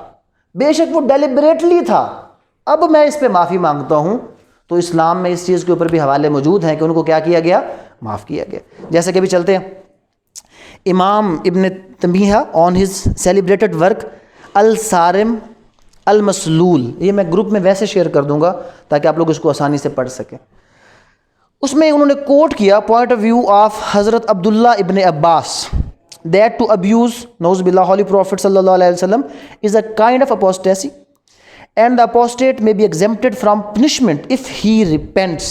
بے شک وہ ڈیلیبریٹلی تھا، اب میں اس پہ معافی مانگتا ہوں، تو اسلام میں اس چیز کے اوپر بھی حوالے موجود ہیں کہ ان کو کیا کیا گیا؟ معاف کیا گیا. جیسے کہ بھی چلتے ہیں امام ابن تیمیہ آن ہز سیلیبریٹڈ ورک الصارم المسلول، یہ میں گروپ میں ویسے شیئر کر دوں گا تاکہ آپ لوگ اس کو آسانی سے پڑھ سکیں. اس میں انہوں نے کوٹ کیا پوائنٹ آف ویو آف حضرت عبداللہ ابن عباس that to abuse نعوذ باللہ holy prophet صلی اللہ علیہ وسلم is a kind of apostasy and the apostate may be exempted from punishment if he repents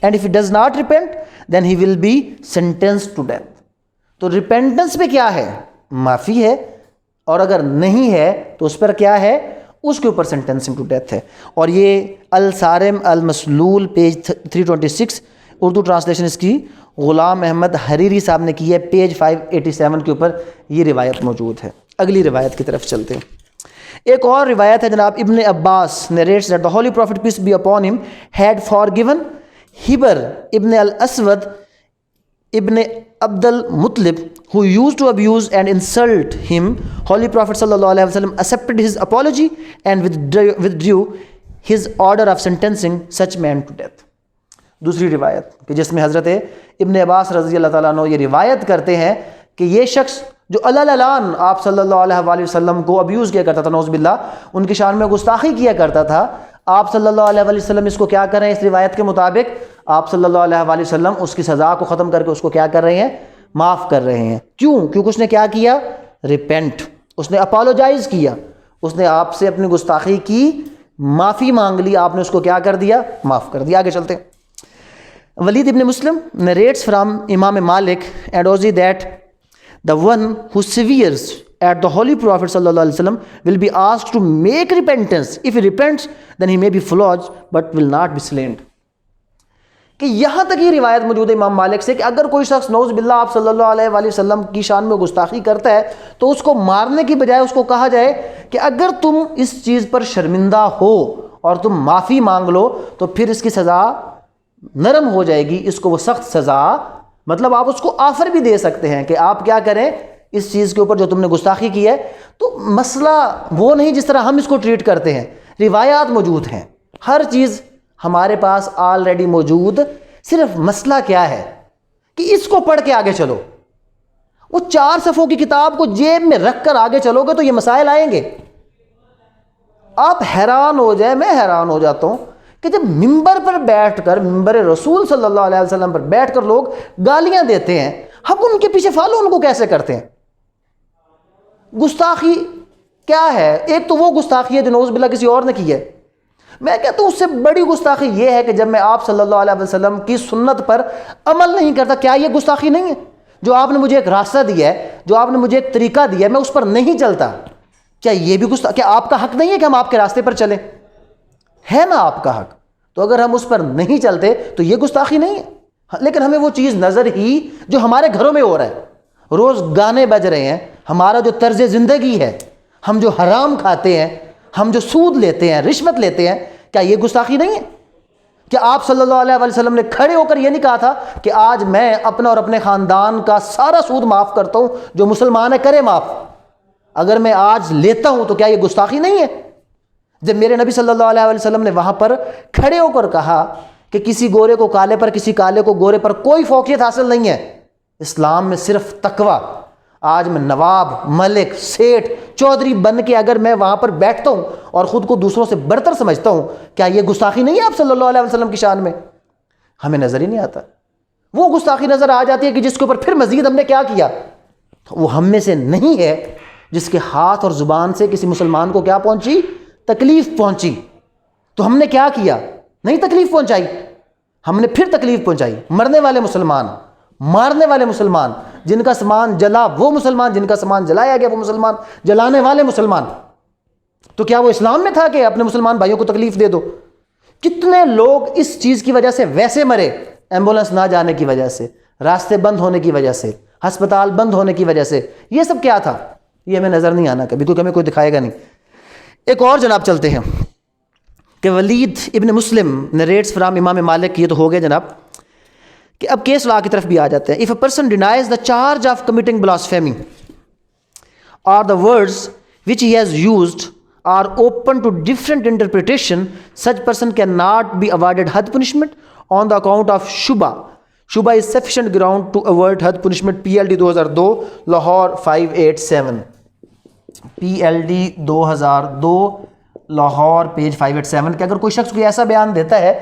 and if he does not repent then he will be sentenced to death. تو repentance پہ کیا ہے؟ معافی ہے، اور اگر نہیں ہے تو اس پر کیا ہے؟ اس کے اوپر sentencing to death ہے. اور یہ الصارم المسلول پیج 326 اردو ٹرانسلیشن اس کی غلام احمد حریری صاحب نے کی ہے، پیج 587 کے اوپر یہ روایت موجود ہے. اگلی روایت کی طرف چلتے ہیں. ایک اور روایت ہے جناب ابن عباس narrates that the holy prophet peace be upon him had forgiven Hibr ibn al-Aswad ibn Abd al-Muttalib who used to abuse and insult him. Holy Prophet sallallahu alaihi wasallam accepted his apology and withdrew his order of sentencing such man to death. دوسری روایت کہ جس میں حضرت ابن عباس رضی اللہ تعالیٰ عنہ یہ روایت کرتے ہیں کہ یہ شخص جو علان آپ صلی اللہ علیہ وآلہ وسلم کو ابیوز کیا کرتا تھا، نعوذ باللہ ان کی شان میں گستاخی کیا کرتا تھا، آپ صلی اللہ علیہ وآلہ وسلم اس کو کیا کر رہے ہیں؟ اس روایت کے مطابق آپ صلی اللہ علیہ وآلہ وسلم اس کی سزا کو ختم کر کے اس کو کیا کر رہے ہیں؟ معاف کر رہے ہیں. کیوں؟ کیونکہ اس نے کیا کیا؟ ریپینٹ، اس نے اپالوجائز کیا، اس نے آپ سے اپنی گستاخی کی معافی مانگ لی، آپ نے اس کو کیا کر دیا؟ معاف کر دیا. آگے چلتے ہیں. ولید ابن مسلم narrates from Imam Malik and Ozi that the one who swears at the Holy Prophet sallallahu alaihi wasallam will be asked to make repentance. If he repents, then he may be flogged but will not be slain. کہ یہاں تک یہ روایت موجود ہے امام مالک سے کہ اگر کوئی شخص نعوذ باللہ آپ صلی اللہ علیہ وآلہ وسلم کی شان میں گستاخی کرتا ہے تو اس کو مارنے کی بجائے اس کو کہا جائے کہ اگر تم اس چیز پر شرمندہ ہو اور تم معافی مانگ لو تو پھر اس کی سزا نرم ہو جائے گی، اس کو وہ سخت سزا، مطلب آپ اس کو آفر بھی دے سکتے ہیں کہ آپ کیا کریں اس چیز کے اوپر جو تم نے گستاخی کی ہے. تو مسئلہ وہ نہیں جس طرح ہم اس کو ٹریٹ کرتے ہیں، روایات موجود ہیں، ہر چیز ہمارے پاس آلریڈی موجود، صرف مسئلہ کیا ہے کہ اس کو پڑھ کے آگے چلو. وہ 4 صفحوں کی کتاب کو جیب میں رکھ کر آگے چلو گے تو یہ مسائل آئیں گے. آپ حیران ہو جائیں، میں حیران ہو جاتا ہوں کہ جب ممبر پر بیٹھ کر، ممبر رسول صلی اللہ علیہ وسلم پر بیٹھ کر لوگ گالیاں دیتے ہیں، ہم ان کے پیچھے فالو ان کو کیسے کرتے ہیں؟ گستاخی کیا ہے؟ ایک تو وہ گستاخی ہے جو نعوذ باللہ کسی اور نے کی ہے. میں کہتا ہوں اس سے بڑی گستاخی یہ ہے کہ جب میں آپ صلی اللہ علیہ وسلم کی سنت پر عمل نہیں کرتا. کیا یہ گستاخی نہیں ہے؟ جو آپ نے مجھے ایک راستہ دیا ہے، جو آپ نے مجھے ایک طریقہ دیا ہے، میں اس پر نہیں چلتا، کیا یہ بھی کیا آپ کا حق نہیں ہے کہ ہم آپ کے راستے پر چلیں؟ ہے نا آپ کا حق. تو اگر ہم اس پر نہیں چلتے تو یہ گستاخی نہیں ہے. لیکن ہمیں وہ چیز نظر ہی جو ہمارے گھروں میں ہو رہا ہے، روز گانے بج رہے ہیں، ہمارا جو طرز زندگی ہے، ہم جو حرام کھاتے ہیں، ہم جو سود لیتے ہیں، رشوت لیتے ہیں، کیا یہ گستاخی نہیں ہے؟ کہ آپ صلی اللہ علیہ وسلم نے کھڑے ہو کر یہ نہیں کہا تھا کہ آج میں اپنا اور اپنے خاندان کا سارا سود معاف کرتا ہوں، جو مسلمان ہے کرے معاف. اگر میں آج لیتا ہوں تو کیا یہ گستاخی نہیں ہے؟ جب میرے نبی صلی اللہ علیہ وسلم نے وہاں پر کھڑے ہو کر کہا کہ کسی گورے کو کالے پر، کسی کالے کو گورے پر کوئی فوقیت حاصل نہیں ہے، اسلام میں صرف تقویٰ. آج میں نواب، ملک، سیٹھ، چودھری بن کے اگر میں وہاں پر بیٹھتا ہوں اور خود کو دوسروں سے برتر سمجھتا ہوں، کیا یہ گستاخی نہیں ہے آپ صلی اللہ علیہ وسلم کی شان میں؟ ہمیں نظر ہی نہیں آتا. وہ گستاخی نظر آ جاتی ہے کہ جس کے اوپر پھر مزید ہم نے کیا کیا. وہ ہم میں سے نہیں ہے جس کے ہاتھ اور زبان سے کسی مسلمان کو کیا پہنچی؟ تکلیف پہنچی. تو ہم نے کیا کیا؟ نہیں تکلیف پہنچائی، ہم نے پھر تکلیف پہنچائی. مرنے والے مسلمان، مارنے والے مسلمان، جن کا سامان جلا وہ مسلمان، جن کا سامان جلایا گیا وہ مسلمان، جلانے والے مسلمان. تو کیا وہ اسلام میں تھا کہ اپنے مسلمان بھائیوں کو تکلیف دے دو؟ کتنے لوگ اس چیز کی وجہ سے ویسے مرے، ایمبولنس نہ جانے کی وجہ سے، راستے بند ہونے کی وجہ سے، ہسپتال بند ہونے کی وجہ سے. یہ سب کیا تھا؟ یہ ہمیں نظر نہیں آنا کبھی، کیونکہ ہمیں کوئی دکھائے گا نہیں. ایک اور جناب چلتے ہیں کہ ولید ابن مسلم نریٹس فرام امام مالک. یہ تو ہو گئے جناب کہ اب کیس لا کی طرف بھی آ جاتے ہیں. If a person denies the charge of committing blasphemy or the words which he has used are open to different interpretation, such person cannot be awarded had punishment on the account of shubha. Shubha is sufficient ground to award had punishment. PLD 2002 Lahore 587. PLD 2002 Lahore page 587 کہ اگر کوئی شخص کوئی ایسا بیان دیتا ہے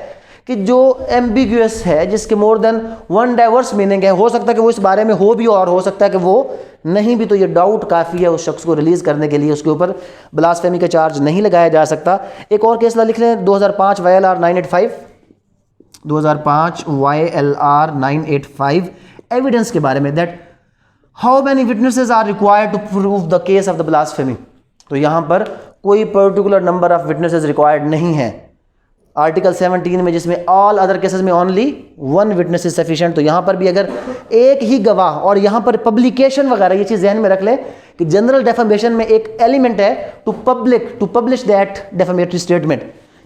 کہ جو ایمبیگیوس ہے، جس کے مور دین ون ڈائیورس میننگ ہے، ہو سکتا ہے کہ وہ اس بارے میں ہو بھی اور ہو سکتا ہے کہ وہ نہیں بھی، تو یہ ڈاؤٹ کافی ہے اس شخص کو ریلیز کرنے کے لیے، اس کے اوپر بلاسفیمی کا چارج نہیں لگایا جا سکتا. ایک اور کیس لکھ لیں 2005 YLR 985. 2005 YLR 985 ایویڈنس کے بارے میں، that how many witnesses are required to prove the case of the blasphemy. تو یہاں پر کوئی particular number of witnesses required نہیں ہے. آرٹیکل 17 میں جس میں آل ادر کیسز میں only one witness is sufficient, تو یہاں پر بھی اگر ایک ہی گواہ، اور یہاں پر پبلیکیشن وغیرہ یہ چیز ذہن میں رکھ لیں کہ جنرل ڈیفامیشن میں ایک ایلیمنٹ ہے ٹو پبلش دیٹ ڈیفامیٹری اسٹیٹمنٹ.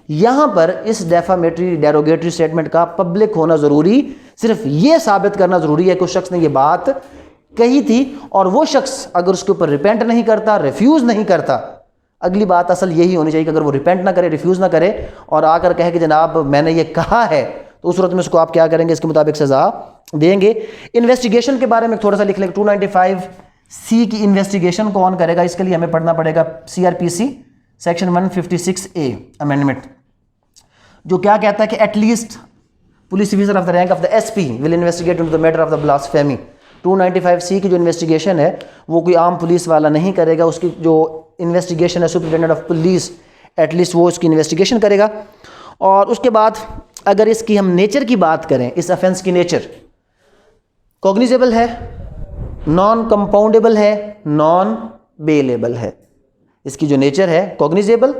یہاں پر اس ڈیفامیٹری ڈیروگیٹری اسٹیٹمنٹ کا پبلک ہونا ضروری، صرف یہ ثابت کرنا ضروری ہے کہ اس شخص نے یہ بات کہی تھی، اور وہ شخص اگر اس کے اوپر ریپینٹ نہیں کرتا، ریفیوز نہیں کرتا. اگلی بات اصل یہی ہونی چاہیے کہ اگر وہ ریپینٹ نہ کرے، ریفیوز نہ کرے اور آ کر کہے کہ جناب میں نے یہ کہا ہے، تو اس صورت میں اس کو آپ کیا کریں گے؟ اس کے مطابق سزا دیں گے. انویسٹیگیشن کے بارے میں تھوڑا سا لکھ لیں. 295C کی انویسٹیگیشن کون کرے گا؟ اس کے لیے ہمیں پڑھنا پڑے گا CRPC Section 156A امینڈمنٹ، جو کیا کہتا ہے کہ at least police officer of the rank of the SP will investigate into the matter of the blasphemy. 295C کی جو انویسٹیگیشن ہے وہ کوئی عام پولیس والا نہیں کرے گا، اس کی جو انویسٹیگیشن ہے superintendent of police at least وہ اس کی انویسٹیگیشن کرے گا. اور اس کے بعد اگر اس کی ہم نیچر کی بات کریں، اس افینس کی نیچر کوگنیزیبل ہے، نان کمپاؤنڈیبل ہے، نان بیلیبل ہے. اس کی جو نیچر ہے کوگنیزیبل،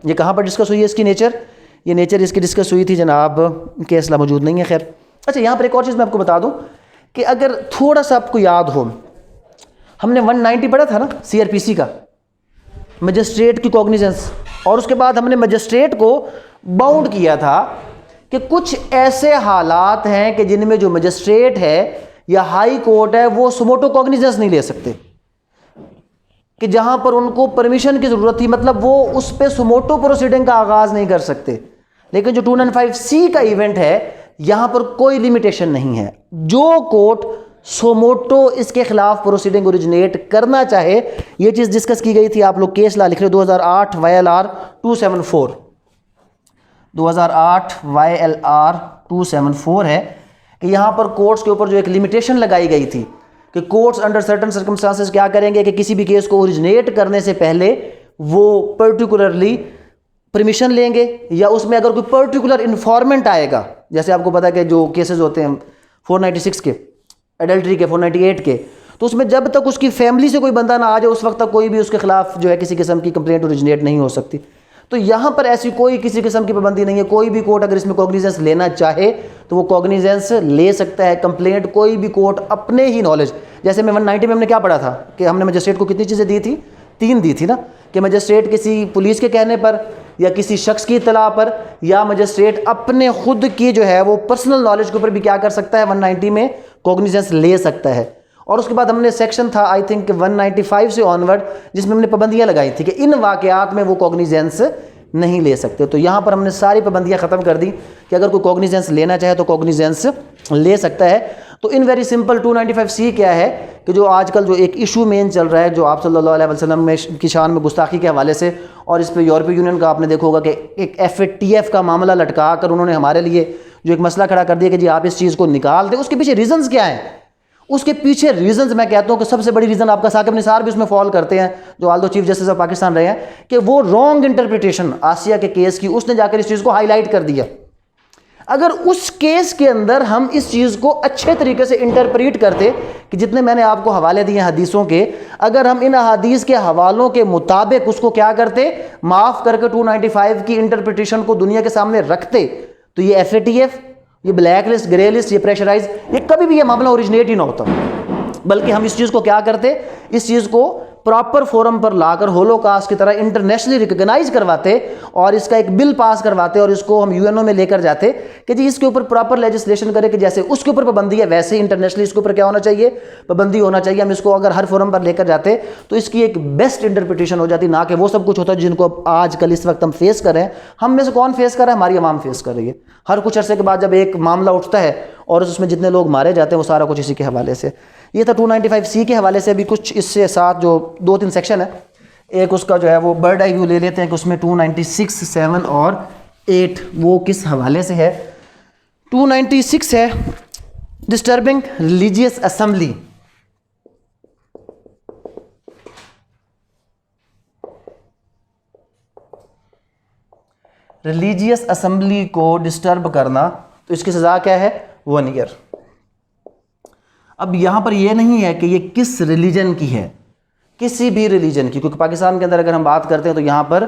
یہ کہاں پر ڈسکس ہوئی ہے اس کی نیچر؟ یہ نیچر اس کی ڈسکس ہوئی تھی جناب، کیس لا موجود نہیں ہے. خیر اچھا، یہاں پر ایک اور چیز میں آپ کو بتا دوں کہ اگر تھوڑا سا آپ کو یاد ہو، ہم نے 190 پڑھا تھا نا CRPC کا، مجسٹریٹ کی کوگنیزنس، اور اس کے بعد ہم نے مجسٹریٹ کو باؤنڈ کیا تھا کہ کچھ ایسے حالات ہیں کہ جن میں جو مجسٹریٹ ہے یا ہائی کورٹ ہے وہ سموٹو کوگنیزنس نہیں لے سکتے. کہ جہاں پر ان کو پرمیشن کی ضرورت تھی، مطلب وہ اس پہ سوموٹو پروسیڈنگ کا آغاز نہیں کر سکتے. لیکن جو 295C کا ایونٹ ہے یہاں پر کوئی لیمیٹیشن نہیں ہے. جو کورٹ سوموٹو اس کے خلاف پروسیڈنگ اوریجنیٹ کرنا چاہے، یہ چیز ڈسکس کی گئی تھی. آپ لوگ کیس لا لکھ رہے 2008 YLR 274 2008 YLR 274 ہے کہ یہاں پر کورٹس کے اوپر جو ایک لمیٹیشن لگائی گئی تھی کہ کورٹس انڈر سرٹن سرکمسٹانسز کیا کریں گے کہ کسی بھی کیس کو اوریجنیٹ کرنے سے پہلے وہ پرٹیکولرلی پرمیشن لیں گے، یا اس میں اگر کوئی پرٹیکولر انفارمنٹ آئے گا، جیسے آپ کو پتا ہے کہ جو کیسز ہوتے ہیں 496 کے، ایڈلٹری کے، 498 کے، تو اس میں جب تک اس کی فیملی سے کوئی بندہ نہ آ جائے اس وقت تک کوئی بھی اس کے خلاف جو ہے کسی قسم کی کمپلینٹ اوریجنیٹ نہیں ہو سکتی. تو یہاں پر ایسی کوئی کسی قسم کی پابندی نہیں ہے. کوئی بھی کورٹ اگر اس میں کوگنیزنس لینا چاہے تو وہ کوگنیزنس لے سکتا ہے. کمپلینٹ کوئی بھی کورٹ اپنے ہی نالج، جیسے میں 190 میں ہم نے کیا پڑھا تھا کہ ہم نے مجسٹریٹ کو کتنی چیزیں دی تھی، 3 دی تھی نا، کہ مجسٹریٹ کسی پولیس کے کہنے پر یا کسی شخص کی اطلاع پر یا مجسٹریٹ اپنے خود کی جو ہے وہ پرسنل نالج کے اوپر بھی کیا کر سکتا ہے، 190 میں کوگنیزنس لے سکتا ہے. اور اس کے بعد ہم نے سیکشن تھا آئی تھنک 195 سے آنورڈ جس میں ہم نے پابندیاں لگائی تھی کہ ان واقعات میں وہ کوگنیزنس نہیں لے سکتے. تو یہاں پر ہم نے ساری پابندیاں ختم کر دی کہ اگر کوئی کوگنیزنس لینا چاہے تو کوگنیزنس لے سکتا ہے. تو ان ویری سمپل 295C کیا ہے کہ جو آج کل جو ایک ایشو مین چل رہا ہے جو آپ صلی اللہ علیہ وسلم میں کی شان میں گستاخی کے حوالے سے، اور اس پہ یورپی یونین کا آپ نے دیکھا ہوگا کہ ایک FATF کا معاملہ لٹکا کر انہوں نے ہمارے لیے جو ایک مسئلہ کھڑا کر دیا کہ جی آپ اس چیز کو نکال دیں. اس کے پیچھے ریزنز کیا ہیں؟ اس کے پیچھے ریزنز میں کہتا ہوں کہ سب سے بڑی ریزن آپ کا ثاقب نثار بھی اس میں فال کرتے ہیں جو آلدو چیف جسٹس آف پاکستان رہے ہیں، کہ وہ رانگ انٹرپریٹیشن آسیہ کے کیس کی اس نے جا کر اس چیز کو ہائی لائٹ کر دیا. اگر اس کیس کے اندر ہم اس چیز کو اچھے طریقے سے انٹرپریٹ کرتے کہ جتنے میں نے آپ کو حوالے دیے ہیں حدیثوں کے، اگر ہم ان احادیث کے حوالوں کے مطابق اس کو کیا کرتے، معاف کر کے 295 کی انٹرپریٹیشن کو دنیا کے سامنے رکھتے، تو یہ FATF، یہ بلیک لسٹ، گرے لسٹ، یہ پریشرائز، یہ کبھی بھی یہ معاملہ اوریجنیٹ ہی نہ ہوتا. بلکہ ہم اس چیز کو کیا کرتے، اس چیز کو پراپر فورم پر لا کر ہولوکاسٹ کی طرح انٹرنیشنلی ریکگنائز کرواتے اور اس کا ایک بل پاس کرواتے اور اس کو ہم UNO میں لے کر جاتے کہ جی اس کے اوپر پراپر لیجسلیشن کرے کہ جیسے اس کے اوپر پابندی ہے ویسے ہی انٹرنیشنلی اس کے اوپر کیا ہونا چاہیے، پابندی ہونا چاہیے. ہم اس کو اگر ہر فورم پر لے کر جاتے تو اس کی ایک بیسٹ انٹرپریٹیشن ہو جاتی، نہ کہ وہ سب کچھ ہوتا ہے جن کو آج کل اس وقت ہم فیس کر رہے ہیں. ہم میں سے کون فیس کر رہا ہے؟ ہماری عوام فیس کر رہی ہے. ہر کچھ عرصے کے بعد جب ایک معاملہ اٹھتا ہے اور اس میں جتنے لوگ مارے جاتے ہیں وہ سارا کچھ اسی کے حوالے سے. یہ تھا 295C کے حوالے سے. ابھی کچھ اس سے ساتھ جو 2-3 سیکشن ہے، ایک اس کا جو ہے وہ برڈ آئی ویو لے لیتے ہیں کہ اس میں 296, 7 اور 8 وہ کس حوالے سے ہے. 296 ہے disturbing religious assembly. Religious assembly کو ڈسٹرب کرنا تو اس کی سزا کیا ہے، 1 ایئر. اب یہاں پر یہ نہیں ہے کہ یہ کس ریلیجن کی ہے، کسی بھی ریلیجن کی، کیونکہ پاکستان کے اندر اگر ہم بات کرتے ہیں تو یہاں پر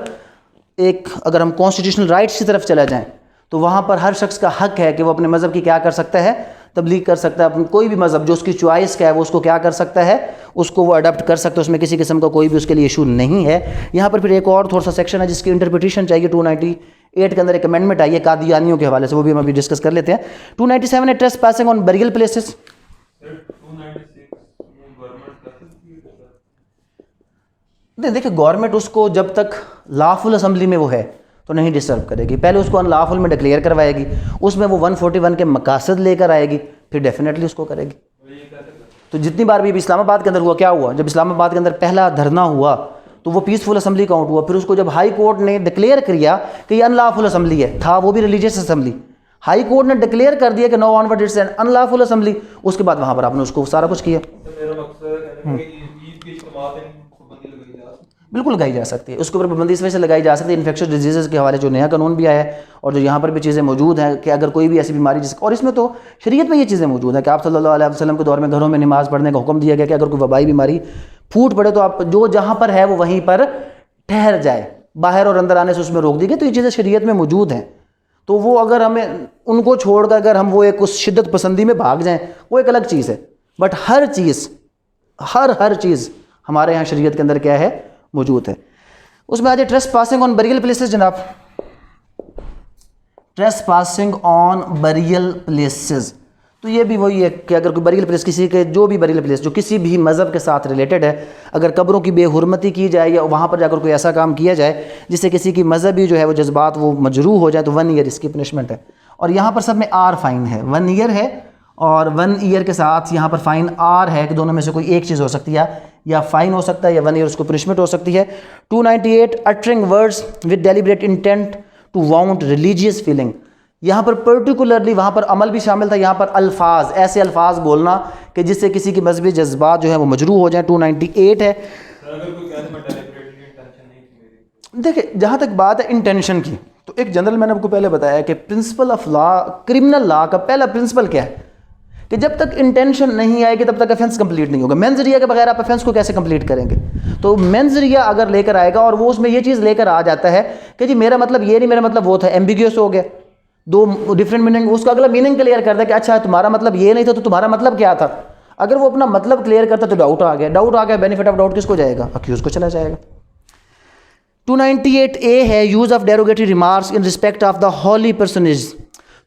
ایک اگر ہم کانسٹیٹیوشنل رائٹس کی طرف چلا جائیں تو وہاں پر ہر شخص کا حق ہے کہ وہ اپنے مذہب کی کیا کر سکتا ہے، تبلیغ کر سکتا ہے. اپنے کوئی بھی مذہب جو اس کی چوائس کا ہے وہ اس کو کیا کر سکتا ہے، اس کو وہ اڈاپٹ کر سکتا ہے. اس میں کسی قسم کا کوئی بھی اس کے لیے ایشو نہیں ہے. یہاں پر پھر ایک اور تھوڑا سا سیکشن ہے جس کی انٹرپریٹیشن چاہیے. 298 کے اندر ایک امینڈمنٹ آئی ہے قادیانیوں کے حوالے سے، وہ بھی ہم ابھی ڈسکس کر لیتے ہیں. 297 ہے trace passing on Beryl places. دیکھیں گورنمنٹ اس کو جب تک لافل اسمبلی میں وہ ہے تو نہیں ڈسٹرب کرے گی. پہلے اس کو ان لافل میں ڈکلیئر کروائے گی، اس میں وہ 141 کے مقاصد لے کر آئے گی، پھر ڈیفینیٹلی اس کو کرے گی. تو جتنی بار بھی اسلام آباد کے اندر ہوا، کیا ہوا، جب اسلام آباد کے اندر پہلا دھرنا ہوا تو وہ پیسفل اسمبلی کاؤنٹ ہوا. پھر اس کو جب ہائی کورٹ نے ڈکلیئر کیا کہ یہ ان لافل اسمبلی ہے، تھا وہ بھی ریلیجیس اسمبلی، ہائی کورٹ نے ڈکلیئر کر دیا کہ no honoured it's an unlawful assembly. اس کے بعد وہاں پر آپ نے اس کو سارا کچھ کیا. بالکل لگائی جا سکتی ہے، اس کے اوپر پابندی اس وجہ سے لگائی جا سکتی ہے انفیکشس ڈیزیزز کے حوالے جو نیا قانون بھی آیا ہے اور جو یہاں پر بھی چیزیں موجود ہیں کہ اگر کوئی بھی ایسی بیماری اور اس میں تو شریعت میں یہ چیزیں موجود ہیں کہ آپ صلی اللہ علیہ وسلم کے دور میں گھروں میں نماز پڑھنے کا حکم دیا گیا کہ اگر کوئی وبائی بیماری پھوٹ پڑے تو آپ جو جہاں پر ہے وہ وہیں پر ٹھہر جائے، باہر اور اندر آنے سے اس میں روک دی گئی. تو یہ چیزیں شریعت میں موجود ہیں. تو وہ اگر ہمیں ان کو چھوڑ کر اگر ہم وہ ایک اس شدت پسندی میں بھاگ جائیں وہ ایک الگ چیز ہے. بٹ ہر چیز ہمارے یہاں شریعت کے اندر کیا ہے، موجود ہے. اس میں آ جائے trace passing on Beryl places. جناب trace passing on Beryl places تو یہ بھی وہی ہے کہ اگر کوئی بریل پلیس کسی کے جو بھی بریل پلیس جو کسی بھی مذہب کے ساتھ ریلیٹڈ ہے، اگر قبروں کی بے حرمتی کی جائے یا وہاں پر جا کر کوئی ایسا کام کیا جائے جس سے کسی کی مذہبی جو ہے وہ جذبات وہ مجروح ہو جائے تو 1 ایئر اس کی پنشمنٹ ہے. اور یہاں پر سب میں آر فائن ہے، 1 ایئر ہے اور 1 ایئر کے ساتھ یہاں پر فائن آر ہے کہ دونوں میں سے کوئی ایک چیز ہو سکتی ہے، یا فائن ہو سکتا ہے یا 1 ایئر اس کو پنشمنٹ ہو سکتی ہے. 298 uttering words with deliberate intent to wound religious feeling. یہاں پر پرٹیکولرلی وہاں پر عمل بھی شامل تھا، یہاں پر الفاظ، ایسے الفاظ بولنا کہ جس سے کسی کی مذہبی جذبات جو ہیں وہ مجروح ہو جائیں. 298 ہے. دیکھیں جہاں تک بات ہے انٹینشن کی، تو ایک جنرل میں نے آپ کو پہلے بتایا کہ principle of law, criminal law کا پہلا پرنسپل کیا ہے کہ جب تک انٹینشن نہیں آئے گی تب تک افینس کمپلیٹ نہیں ہوگا. مینز ریا کے بغیر آپ افینس کو کیسے کمپلیٹ کریں گے؟ تو مینز ریا اگر لے کر آئے گا اور وہ اس میں یہ چیز لے کر آ جاتا ہے کہ جی میرا مطلب یہ نہیں، میرا مطلب وہ تھا، ایمبیگیوس ہو گیا، 2 ڈفرینٹ میننگ، اس کا اگلا میننگ کلیئر کر دے کہ اچھا تمہارا مطلب یہ نہیں تھا تو تمہارا مطلب کیا تھا. اگر وہ اپنا مطلب کلیئر کرتا تو ڈاؤٹ آ گیا، ڈاؤٹ آ گیا، بینیفٹ آف ڈاؤٹ کس کو جائے گا؟ اکیوز کو چلا جائے گا. 298A ہے use of derogatory remarks in respect of the holy persons.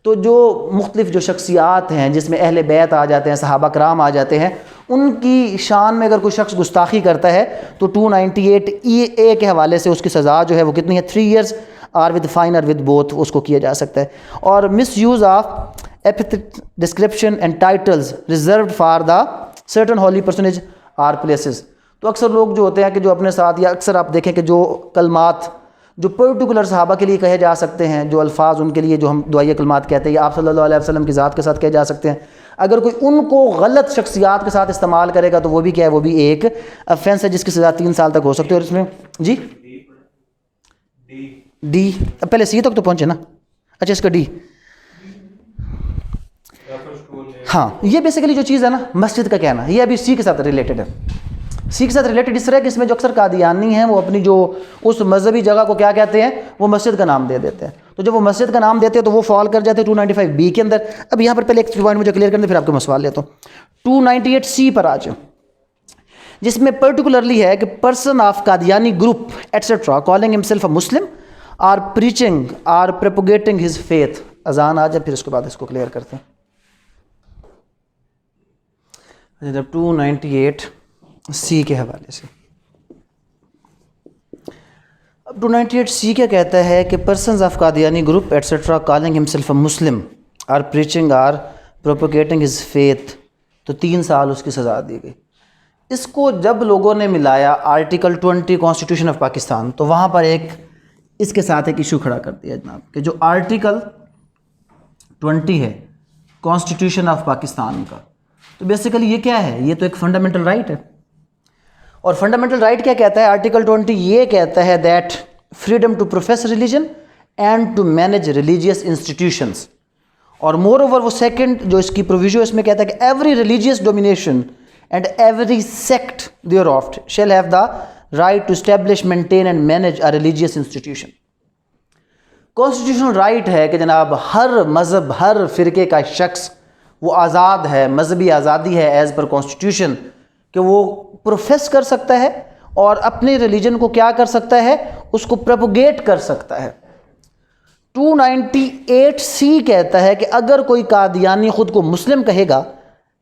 تو جو مختلف جو شخصیات ہیں جس میں اہل بیت آ جاتے ہیں، صحابہ کرام آ جاتے ہیں، ان کی شان میں اگر کوئی شخص گستاخی کرتا ہے تو 298A کے حوالے سے اس کی سزا جو ہے وہ کتنی ہے؟ 3 ایئرز اور ود فائن اور ود بوتھ اس کو کیا جا سکتا ہے. اور misuse of epithet description and titles reserved for the certain holy personages or places. تو اکثر لوگ جو ہوتے ہیں کہ جو اپنے ساتھ، یا اکثر آپ دیکھیں کہ جو کلمات جو پرٹیکولر صحابہ کے لیے کہے جا سکتے ہیں، جو الفاظ ان کے لیے جو ہم دعائیہ کلمات کہتے ہیں، یا آپ صلی اللہ علیہ وسلم کی ذات کے ساتھ کہے جا سکتے ہیں، اگر کوئی ان کو غلط شخصیات کے ساتھ استعمال کرے گا تو وہ بھی کیا ہے؟ وہ بھی ایک افینس ہے جس کی سزا 3 سال تک ہو سکتی ہے. اور اس میں جی ڈی، اب پہلے سی تک تو پہنچے نا. اچھا اس کا ڈی، ہاں یہ بیسیکلی جو چیز ہے نا مسجد کا کہنا، یہ ابھی سی کے ساتھ ریلیٹڈ ہے. سی کے ساتھ ریلیٹڈ اس طرح کہ اس میں جو اکثر قادیانی ہیں وہ اپنی جو اس مذہبی جگہ کو کیا کہتے ہیں؟ وہ مسجد کا نام دے دیتے ہیں. تو جب وہ مسجد کا نام دیتے ہیں تو وہ فال کر جاتے ہیں 295B کے اندر. اب یہاں پر پہلے ایک پوائنٹ مجھے کلیئر کرنے پھر آپ کو میں سوال لیتا ہوں. 298C پر آ جاؤ، جس میں پرٹیکولرلی ہے کہ person of Qadiani group etcetera calling himself a Muslim or preaching or propagating his faith. اذان آ جائے پھر اس کے بعد اس کو کلیئر کرتے ہیں. جب 298C کے حوالے سے، اب 298C کیا کہتا ہے کہ persons of Qadiani group etcetera calling himself a Muslim or preaching or propagating his faith, تو 3 سال اس کی سزا دی گئی. اس کو جب لوگوں نے ملایا آرٹیکل 20 کانسٹیٹیوشن آف پاکستان، تو وہاں پر ایک اس کے ساتھ ایک ایشو کھڑا کر دیا جناب کہ جو آرٹیکل 20 ہے کانسٹیٹیوشن آف پاکستان کا، تو بیسیکلی یہ کیا ہے؟ یہ تو ایک فنڈامنٹل رائٹ ہے. اور فنڈامنٹل رائٹ کیا کہتا ہے؟ آرٹیکل 20 یہ کہتا ہے that freedom to profess religion and to manage religious institutions. اور مور اوور وہ سیکنڈ جو اس کی پروویژن اس میں کہتا ہے کہ every religious denomination and every sect thereof shall have the right to establish maintain and manage a religious institution. Constitutional right ہے کہ جناب ہر مذہب، ہر فرقے کا شخص وہ آزاد ہے، مذہبی آزادی ہے ایز پر کانسٹیٹیوشن کہ وہ پروفیس کر سکتا ہے اور اپنے ریلیجن کو کیا کر سکتا ہے؟ اس کو پروپوگیٹ کر سکتا ہے. 298C کہتا ہے کہ اگر کوئی قادیانی خود کو مسلم کہے گا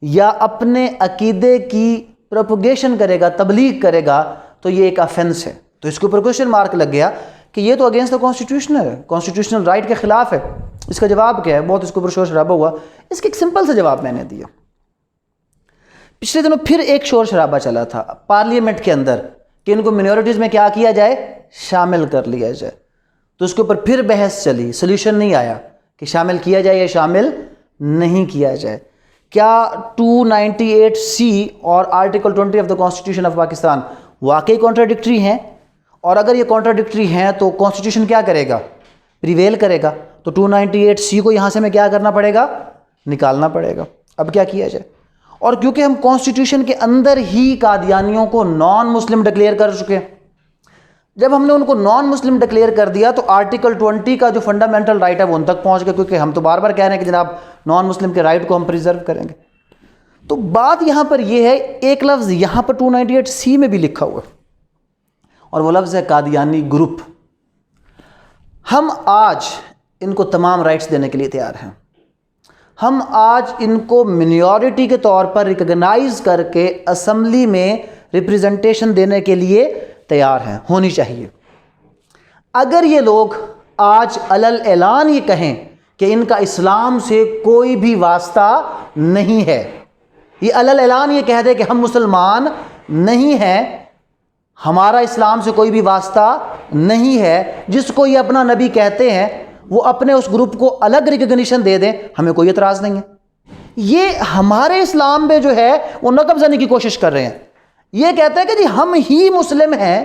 یا اپنے عقیدے کی پروپوگیشن کرے گا، تبلیغ کرے گا، تو یہ ایک افینس ہے. تو اس کے اوپر کوشچن مارک لگ گیا کہ یہ تو اگینسٹ دا کانسٹیٹیوشن ہے، کانسٹیٹیوشنل رائٹ کے خلاف ہے. اس کا جواب کیا ہے؟ بہت اس کے اوپر شور شرابہ ہوا. اس کے ایک سمپل سے جواب میں نے دیا. پچھلے دنوں پھر ایک شور شرابہ چلا تھا پارلیمنٹ کے اندر کہ ان کو منورٹیز میں کیا کیا جائے؟ شامل کر لیا جائے. تو اس کے اوپر پھر بحث چلی، سلیوشن نہیں آیا کہ شامل کیا جائے یا شامل نہیں کیا جائے. کیا 298C اور article 20 of the constitution of Pakistan واقعی کانٹراڈکٹری ہیں؟ اور اگر یہ کانٹراڈکٹری ہیں تو کانسٹیٹیوشن کیا کرے گا؟ پریویل کرے گا. تو 298C کو یہاں سے ہمیں کیا کرنا پڑے گا؟ نکالنا پڑے گا. اب کیا کیا جائے؟ اور کیونکہ ہم کانسٹیٹیوشن کے اندر ہی قادیانیوں کو نان مسلم ڈکلیئر کر چکے ہیں، جب ہم نے ان کو نان مسلم ڈکلیئر کر دیا تو آرٹیکل 20 کا جو فنڈامنٹل رائٹ ہے وہ ان تک پہنچ گیا، کیونکہ ہم تو بار بار کہہ رہے ہیں کہ جناب نان مسلم کے رائٹ کو ہم پریزرو کریں گے. تو بات یہاں پر یہ ہے، ایک لفظ یہاں پر 298C میں بھی لکھا ہوا ہے اور وہ لفظ ہے قادیانی گروپ. ہم آج ان کو تمام رائٹس دینے کے لیے تیار ہیں. ہم آج ان کو منیورٹی کے طور پر ریکگنائز کر کے اسمبلی میں ریپریزنٹیشن دینے کے لیے تیار ہیں، ہونی چاہیے۔ اگر یہ لوگ آج اعلان یہ کہیں کہ ان کا اسلام سے کوئی بھی واسطہ نہیں ہے، یہ اعلان یہ کہہ دے کہ ہم مسلمان نہیں ہیں، ہمارا اسلام سے کوئی بھی واسطہ نہیں ہے، جس کو یہ اپنا نبی کہتے ہیں وہ اپنے اس گروپ کو الگ ریکگنیشن دے دیں، ہمیں کوئی اعتراض نہیں ہے۔ یہ ہمارے اسلام میں جو ہے وہ نقب زنی کی کوشش کر رہے ہیں، یہ کہتے ہیں کہ جی ہم ہی مسلم ہیں،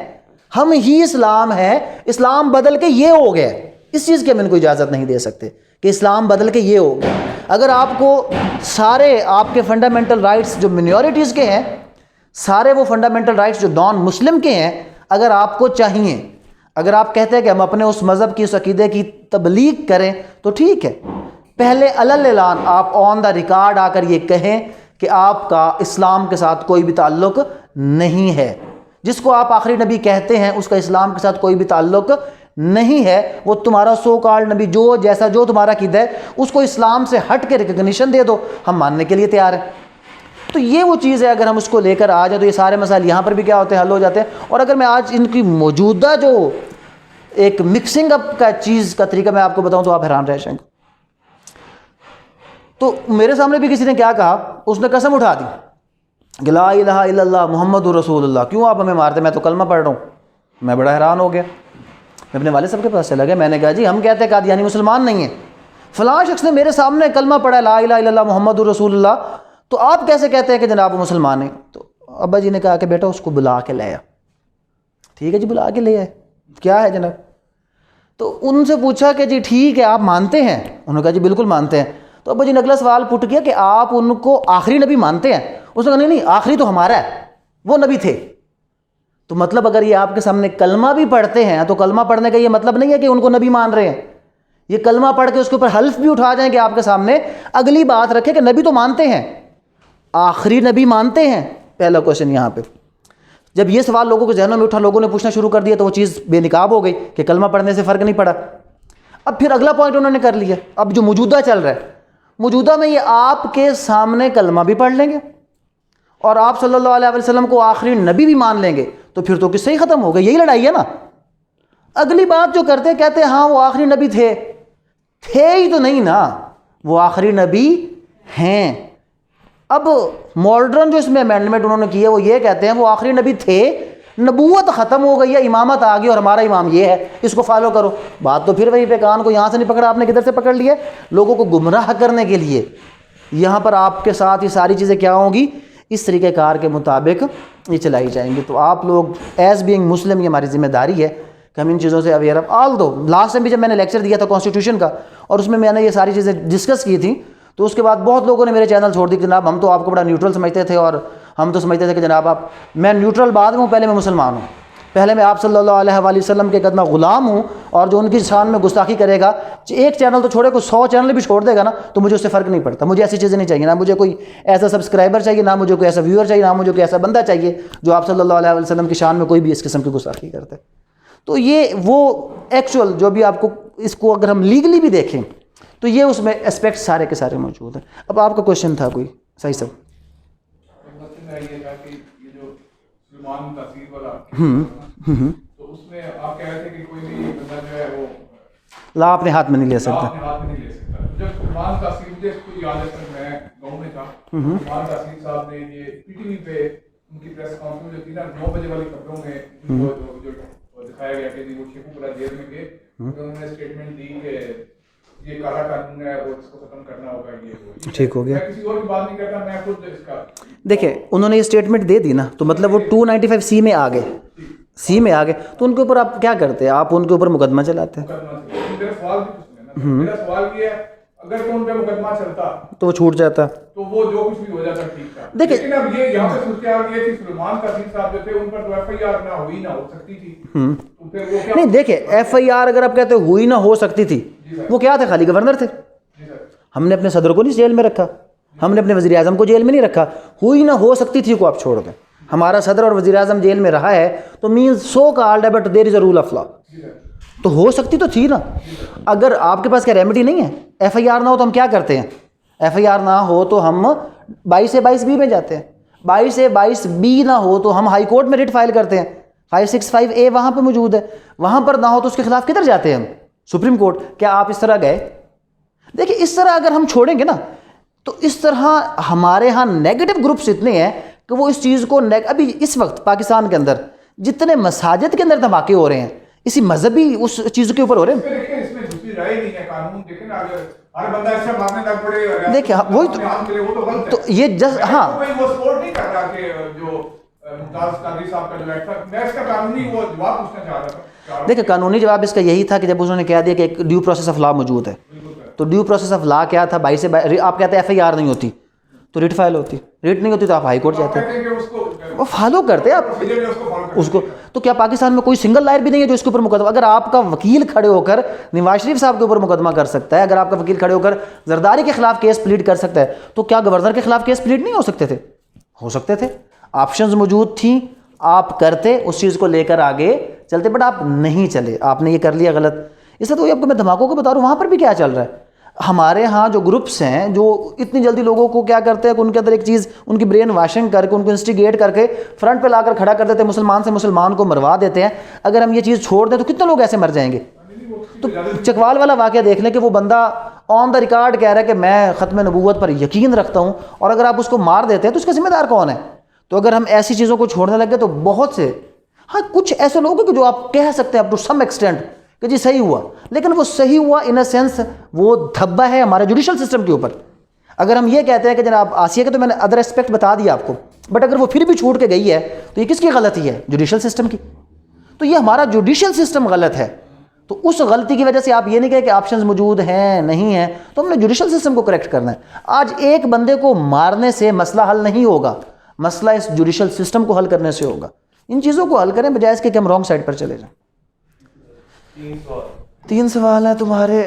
ہم ہی اسلام ہے، اسلام بدل کے یہ ہو گیا، اس چیز کی ہم ان کو اجازت نہیں دے سکتے کہ اسلام بدل کے یہ ہو گیا۔ اگر آپ کو سارے آپ کے فنڈامنٹل رائٹس جو منیورٹیز کے ہیں، سارے وہ فنڈامنٹل رائٹس جو نان مسلم کے ہیں اگر آپ کو چاہیے، اگر آپ کہتے ہیں کہ ہم اپنے اس مذہب کی، اس عقیدے کی تبلیغ کریں تو ٹھیک ہے، پہلے اعلان آپ آن دا ریکارڈ آ کر یہ کہیں کہ آپ کا اسلام کے ساتھ کوئی بھی تعلق نہیں ہے، جس کو آپ آخری نبی کہتے ہیں اس کا اسلام کے ساتھ کوئی بھی تعلق نہیں ہے، وہ تمہارا سو کالڈ نبی جو تمہارا عقیدہ ہے اس کو اسلام سے ہٹ کے ریکگنیشن دے دو، ہم ماننے کے لیے تیار ہیں۔ تو یہ وہ چیز ہے، اگر ہم اس کو لے کر آ جائیں تو یہ سارے مسائل یہاں پر بھی کیا ہوتے ہیں، حل ہو جاتے ہیں۔ اور اگر میں آج ان کی موجودہ جو ایک مکسنگ اپ کا چیز کا طریقہ میں آپ کو بتاؤں تو آپ حیران رہ جائیں گے۔ تو میرے سامنے بھی کسی نے کیا کہا، اس نے قسم اٹھا دی کہ لا الہ الا اللہ محمد رسول اللہ، کیوں آپ ہمیں مارتے، میں تو کلمہ پڑھ رہا ہوں۔ میں بڑا حیران ہو گیا، میں اپنے والد صاحب کے پاس چلا گیا، میں نے کہا جی ہم کہتے ہیں قادیانی مسلمان نہیں ہیں، فلاں شخص نے میرے سامنے کلمہ پڑھا لا الہ الا اللہ محمد رسول اللہ، تو آپ کیسے کہتے ہیں کہ جناب وہ مسلمان ہیں؟ تو ابا جی نے کہا کہ بیٹا اس کو بلا کے لے آ۔ ٹھیک ہے جی، بلا کے لے آئے، کیا ہے جناب؟ تو ان سے پوچھا کہ جی ٹھیک ہے آپ مانتے ہیں؟ انہوں نے کہا جی بالکل مانتے ہیں۔ تو ابا جی نے اگلا سوال پٹ کیا کہ آپ ان کو آخری نبی مانتے ہیں؟ اس نے کہا نہیں آخری تو ہمارا ہے، وہ نبی تھے۔ تو مطلب اگر یہ آپ کے سامنے کلمہ بھی پڑھتے ہیں تو کلمہ پڑھنے کا یہ مطلب نہیں ہے کہ ان کو نبی مان رہے ہیں، یہ کلمہ پڑھ کے اس کے اوپر حلف بھی اٹھا جائیں کہ آپ کے سامنے اگلی بات رکھے کہ نبی تو مانتے ہیں، آخری نبی مانتے ہیں۔ پہلا کوشچن یہاں پہ جب یہ سوال لوگوں کے ذہنوں میں اٹھا، لوگوں نے پوچھنا شروع کر دیا تو وہ چیز بے نقاب ہو گئی کہ کلمہ پڑھنے سے فرق نہیں پڑا۔ اب پھر اگلا پوائنٹ انہوں نے کر لیا، اب جو موجودہ چل رہا ہے، موجودہ میں یہ آپ کے سامنے کلمہ بھی پڑھ لیں گے اور آپ صلی اللہ علیہ وسلم کو آخری نبی بھی مان لیں گے، تو پھر تو قصہ ہی ختم ہو گیا، یہی لڑائی ہے نا۔ اگلی بات جو کرتے کہتے ہیں ہاں وہ آخری نبی تھے ہی تو نہیں نا، وہ آخری نبی ہیں۔ اب ماڈرن جو اس میں امینڈمنٹ انہوں نے کی ہے وہ یہ کہتے ہیں وہ آخری نبی تھے، نبوت ختم ہو گئی ہے، امامت آ گئی اور ہمارا امام یہ ہے، اس کو فالو کرو۔ بات تو پھر وہیں پہ، کان کو یہاں سے نہیں پکڑا آپ نے، کدھر سے پکڑ لیا؟ لوگوں کو گمراہ کرنے کے لیے یہاں پر آپ کے ساتھ یہ ساری چیزیں کیا ہوں گی، اس طریقہ کار کے مطابق یہ چلائی جائیں گی۔ تو آپ لوگ ایز بینگ مسلم یہ ہماری ذمہ داری ہے کہ ہم ان چیزوں سے اویئر ہیں۔ آل دو لاسٹ ٹائم بھی جب میں نے لیکچر دیا تھا کانسٹیٹیوشن کا اور اس میں نے یہ ساری چیزیں ڈسکس کی تھیں، تو اس کے بعد بہت لوگوں نے میرے چینل چھوڑ دی کہ جناب ہم تو آپ کو بڑا نیوٹرل سمجھتے تھے، اور ہم تو سمجھتے تھے کہ جناب آپ، میں نیوٹرل بعد میں ہوں، پہلے میں مسلمان ہوں، پہلے میں آپ صلی اللہ علیہ وآلہ وسلم کے قدمہ غلام ہوں، اور جو ان کی شان میں گستاخی کرے گا، ایک چینل تو چھوڑے، کوئی 100 چینل بھی چھوڑ دے گا نا تو مجھے اس سے فرق نہیں پڑتا، مجھے ایسی چیزیں نہیں چاہیے، نہ مجھے کوئی ایسا سبسکرائبر چاہیے، نہ مجھے کوئی ایسا ویور چاہیے، نہ مجھے کوئی ایسا بندہ چاہیے جو آپ صلی اللہ علیہ وسلم کی شان میں کوئی بھی اس قسم کی گستاخی کرتا ہے۔ تو یہ وہ ایکچوئل جو بھی آپ کو، اس کو اگر ہم لیگلی بھی دیکھیں تو یہ اس میں اسپیکٹ سارے کے سارے موجود ہیں۔ اب آپ کا کوشچن تھا کوئی صحیح سب؟ اس میں آپ کہہ رہے تھے کہ کوئی بھی بندہ جو ہے وہ لا اپنے ہاتھ میں نہیں لے سکتا۔ جب سلمان تاثیر، مجھے اس کو یاد ہے سر، میں گاؤں میں تھا، سلمان تاثیر صاحب نے یہ پی ٹی وی پہ ان کی پریس کانفرنس جو تھی نا 9 بجے والی خبروں میں جو دکھایا گیا کہ وہ شیخو پورا جیل میں گئے، انہوں نے اسٹیٹمنٹ دی کہ یہ کالا قانون ہے اور اس کو ختم کرنا ہوگا، یہ ٹھیک ہو گیا۔ میں کسی اور کی بات نہیں کرتا، میں خود اس کا دیکھیں انہوں نے یہ اسٹیٹمنٹ دے دی نا، تو مطلب وہ 295C میں آ گئے، سی میں آ گئے، تو ان کے اوپر آپ کیا کرتے ہیں؟ آپ ان کے اوپر مقدمہ چلاتے ہیں۔ میرا سوال بھی کچھ نہیں ہے نا، میرا سوال یہ ہے اگر تو ان پہ مقدمہ چلتا تو وہ چھوٹ جاتا، تو وہ جو کچھ بھی ہو جاتا ٹھیک تھا، دیکھیں لیکن اب یہ یہاں پہ صورتحال یہ تھی، سلمان تاثیر صاحب جو تھے ان پر تو ایف آئی آر نہ ہوئی نہ ہو سکتی تھی، تو پھر وہ کیا؟ نہیں دیکھیں ایف آئی آر اگر آپ کہتے ہوئی نہ ہو سکتی تھی، وہ کیا تھے؟ خالی گورنر تھے۔ ہم نے اپنے صدر کو نہیں جیل میں رکھا، ہم نے اپنے وزیر اعظم کو جیل میں نہیں رکھا، ہوئی نہ ہو سکتی تھی کو آپ چھوڑ دیں۔ ہمارا صدر اور وزیر اعظم جیل میں رہا ہے تو مینز سو کالڈ ہے، but there is a rule of law, تو ہو سکتی تو تھی نا۔ اگر آپ کے پاس کیا ریمیڈی نہیں ہے، ایف آئی آر نہ ہو تو ہم کیا کرتے ہیں؟ ایف آئی آر نہ ہو تو ہم 22A میں جاتے ہیں, 22A نہ ہو تو ہم ہائی کورٹ میں ریٹ فائل کرتے ہیں, 565A وہاں پہ موجود ہے, وہاں پر نہ ہو تو اس کے خلاف کدھر جاتے ہیں ہم, سپریم کورٹ. کیا آپ اس طرح گئے؟ دیکھیں اس طرح اگر ہم چھوڑیں گے نا تو اس طرح ہمارے ہاں نیگیٹو گروپس اتنے ہیں کہ وہ اس چیز کو ابھی اس وقت پاکستان کے اندر جتنے مساجد کے اندر دھماکے ہو رہے ہیں اسی مذہبی اس چیز کے اوپر ہو رہے ہیں. دیکھیں وہی تو یہ جس ہاں دیکھیں قانونی جواب اس کا یہی تھا کہ جب انہوں نے کہہ دیا کہ ایک ڈیو پروسیس آف لا موجود ہے, تو ڈیو پروسیس آف لا کیا تھا, 22 آپ کہتے ہیں ایف آئی آر نہیں ہوتی تو ریٹ فائل ہوتی, ریٹ نہیں ہوتی تو آپ ہائی کورٹ جاتے ہیں, وہ فالو کرتے ہیں آپ اس کو. تو کیا پاکستان میں کوئی سنگل لائر بھی نہیں ہے جو اس کے اوپر مقدمہ, اگر آپ کا وکیل کھڑے ہو کر نواز شریف صاحب کے اوپر مقدمہ کر سکتا ہے, اگر آپ کا وکیل کھڑے ہو کر زرداری کے خلاف کیس پلیڈ کر سکتا ہے, تو کیا گورنر کے خلاف کیس پلیڈ نہیں ہو سکتے تھے؟ ہو سکتے تھے, آپشنز موجود تھیں, آپ کرتے اس چیز کو لے کر آگے چلتے, بٹ آپ نہیں چلے, آپ نے یہ کر لیا غلط. اس لیے تو آپ کو میں دھماکوں کو بتا رہا ہوں, وہاں پر بھی کیا چل رہا ہے. ہمارے ہاں جو گروپس ہیں جو اتنی جلدی لوگوں کو کیا کرتے ہیں کہ ان کے اندر ایک چیز, ان کی برین واشنگ کر کے, ان کو انسٹیگیٹ کر کے فرنٹ پہ لا کر کھڑا کر دیتے ہیں, مسلمان سے مسلمان کو مروا دیتے ہیں. اگر ہم یہ چیز چھوڑ دیں تو کتنے لوگ ایسے مر جائیں گے. تو چکوال والا واقعہ دیکھ لیں کہ وہ بندہ آن دا ریکارڈ کہہ رہا ہے کہ میں ختم نبوت پر یقین رکھتا ہوں, اور اگر آپ اس کو مار دیتے ہیں تو اس کا ذمہ دار کون ہے؟ تو اگر ہم ایسی چیزوں کو چھوڑنے لگے تو بہت سے, ہاں کچھ ایسے لوگ ہیں کہ جو آپ کہہ سکتے ہیں اپ ٹو سم ایکسٹینٹ کہ جی صحیح ہوا, لیکن وہ صحیح ہوا ان اے سینس وہ دھبا ہے ہمارے جوڈیشل سسٹم کے اوپر. اگر ہم یہ کہتے ہیں کہ جناب آسیہ کے تو میں نے ادر اسپیکٹ بتا دیا آپ کو, بٹ اگر وہ پھر بھی چھوٹ کے گئی ہے تو یہ کس کی غلطی ہے؟ جوڈیشل سسٹم کی. تو یہ ہمارا جوڈیشل سسٹم غلط ہے, تو اس غلطی کی وجہ سے آپ یہ نہیں کہیں کہ آپشنز موجود ہیں نہیں ہیں, تو ہم نے جوڈیشل سسٹم کو کریکٹ کرنا ہے. آج ایک بندے کو مارنے سے مسئلہ حل نہیں ہوگا, مسئلہ اس جوڈیشل سسٹم کو حل کرنے سے ہوگا. ان چیزوں کو حل کریں بجائے اس کے کہ ہم رانگ سائڈ پر چلے جائیں. 3 سوال ہیں تمہارے.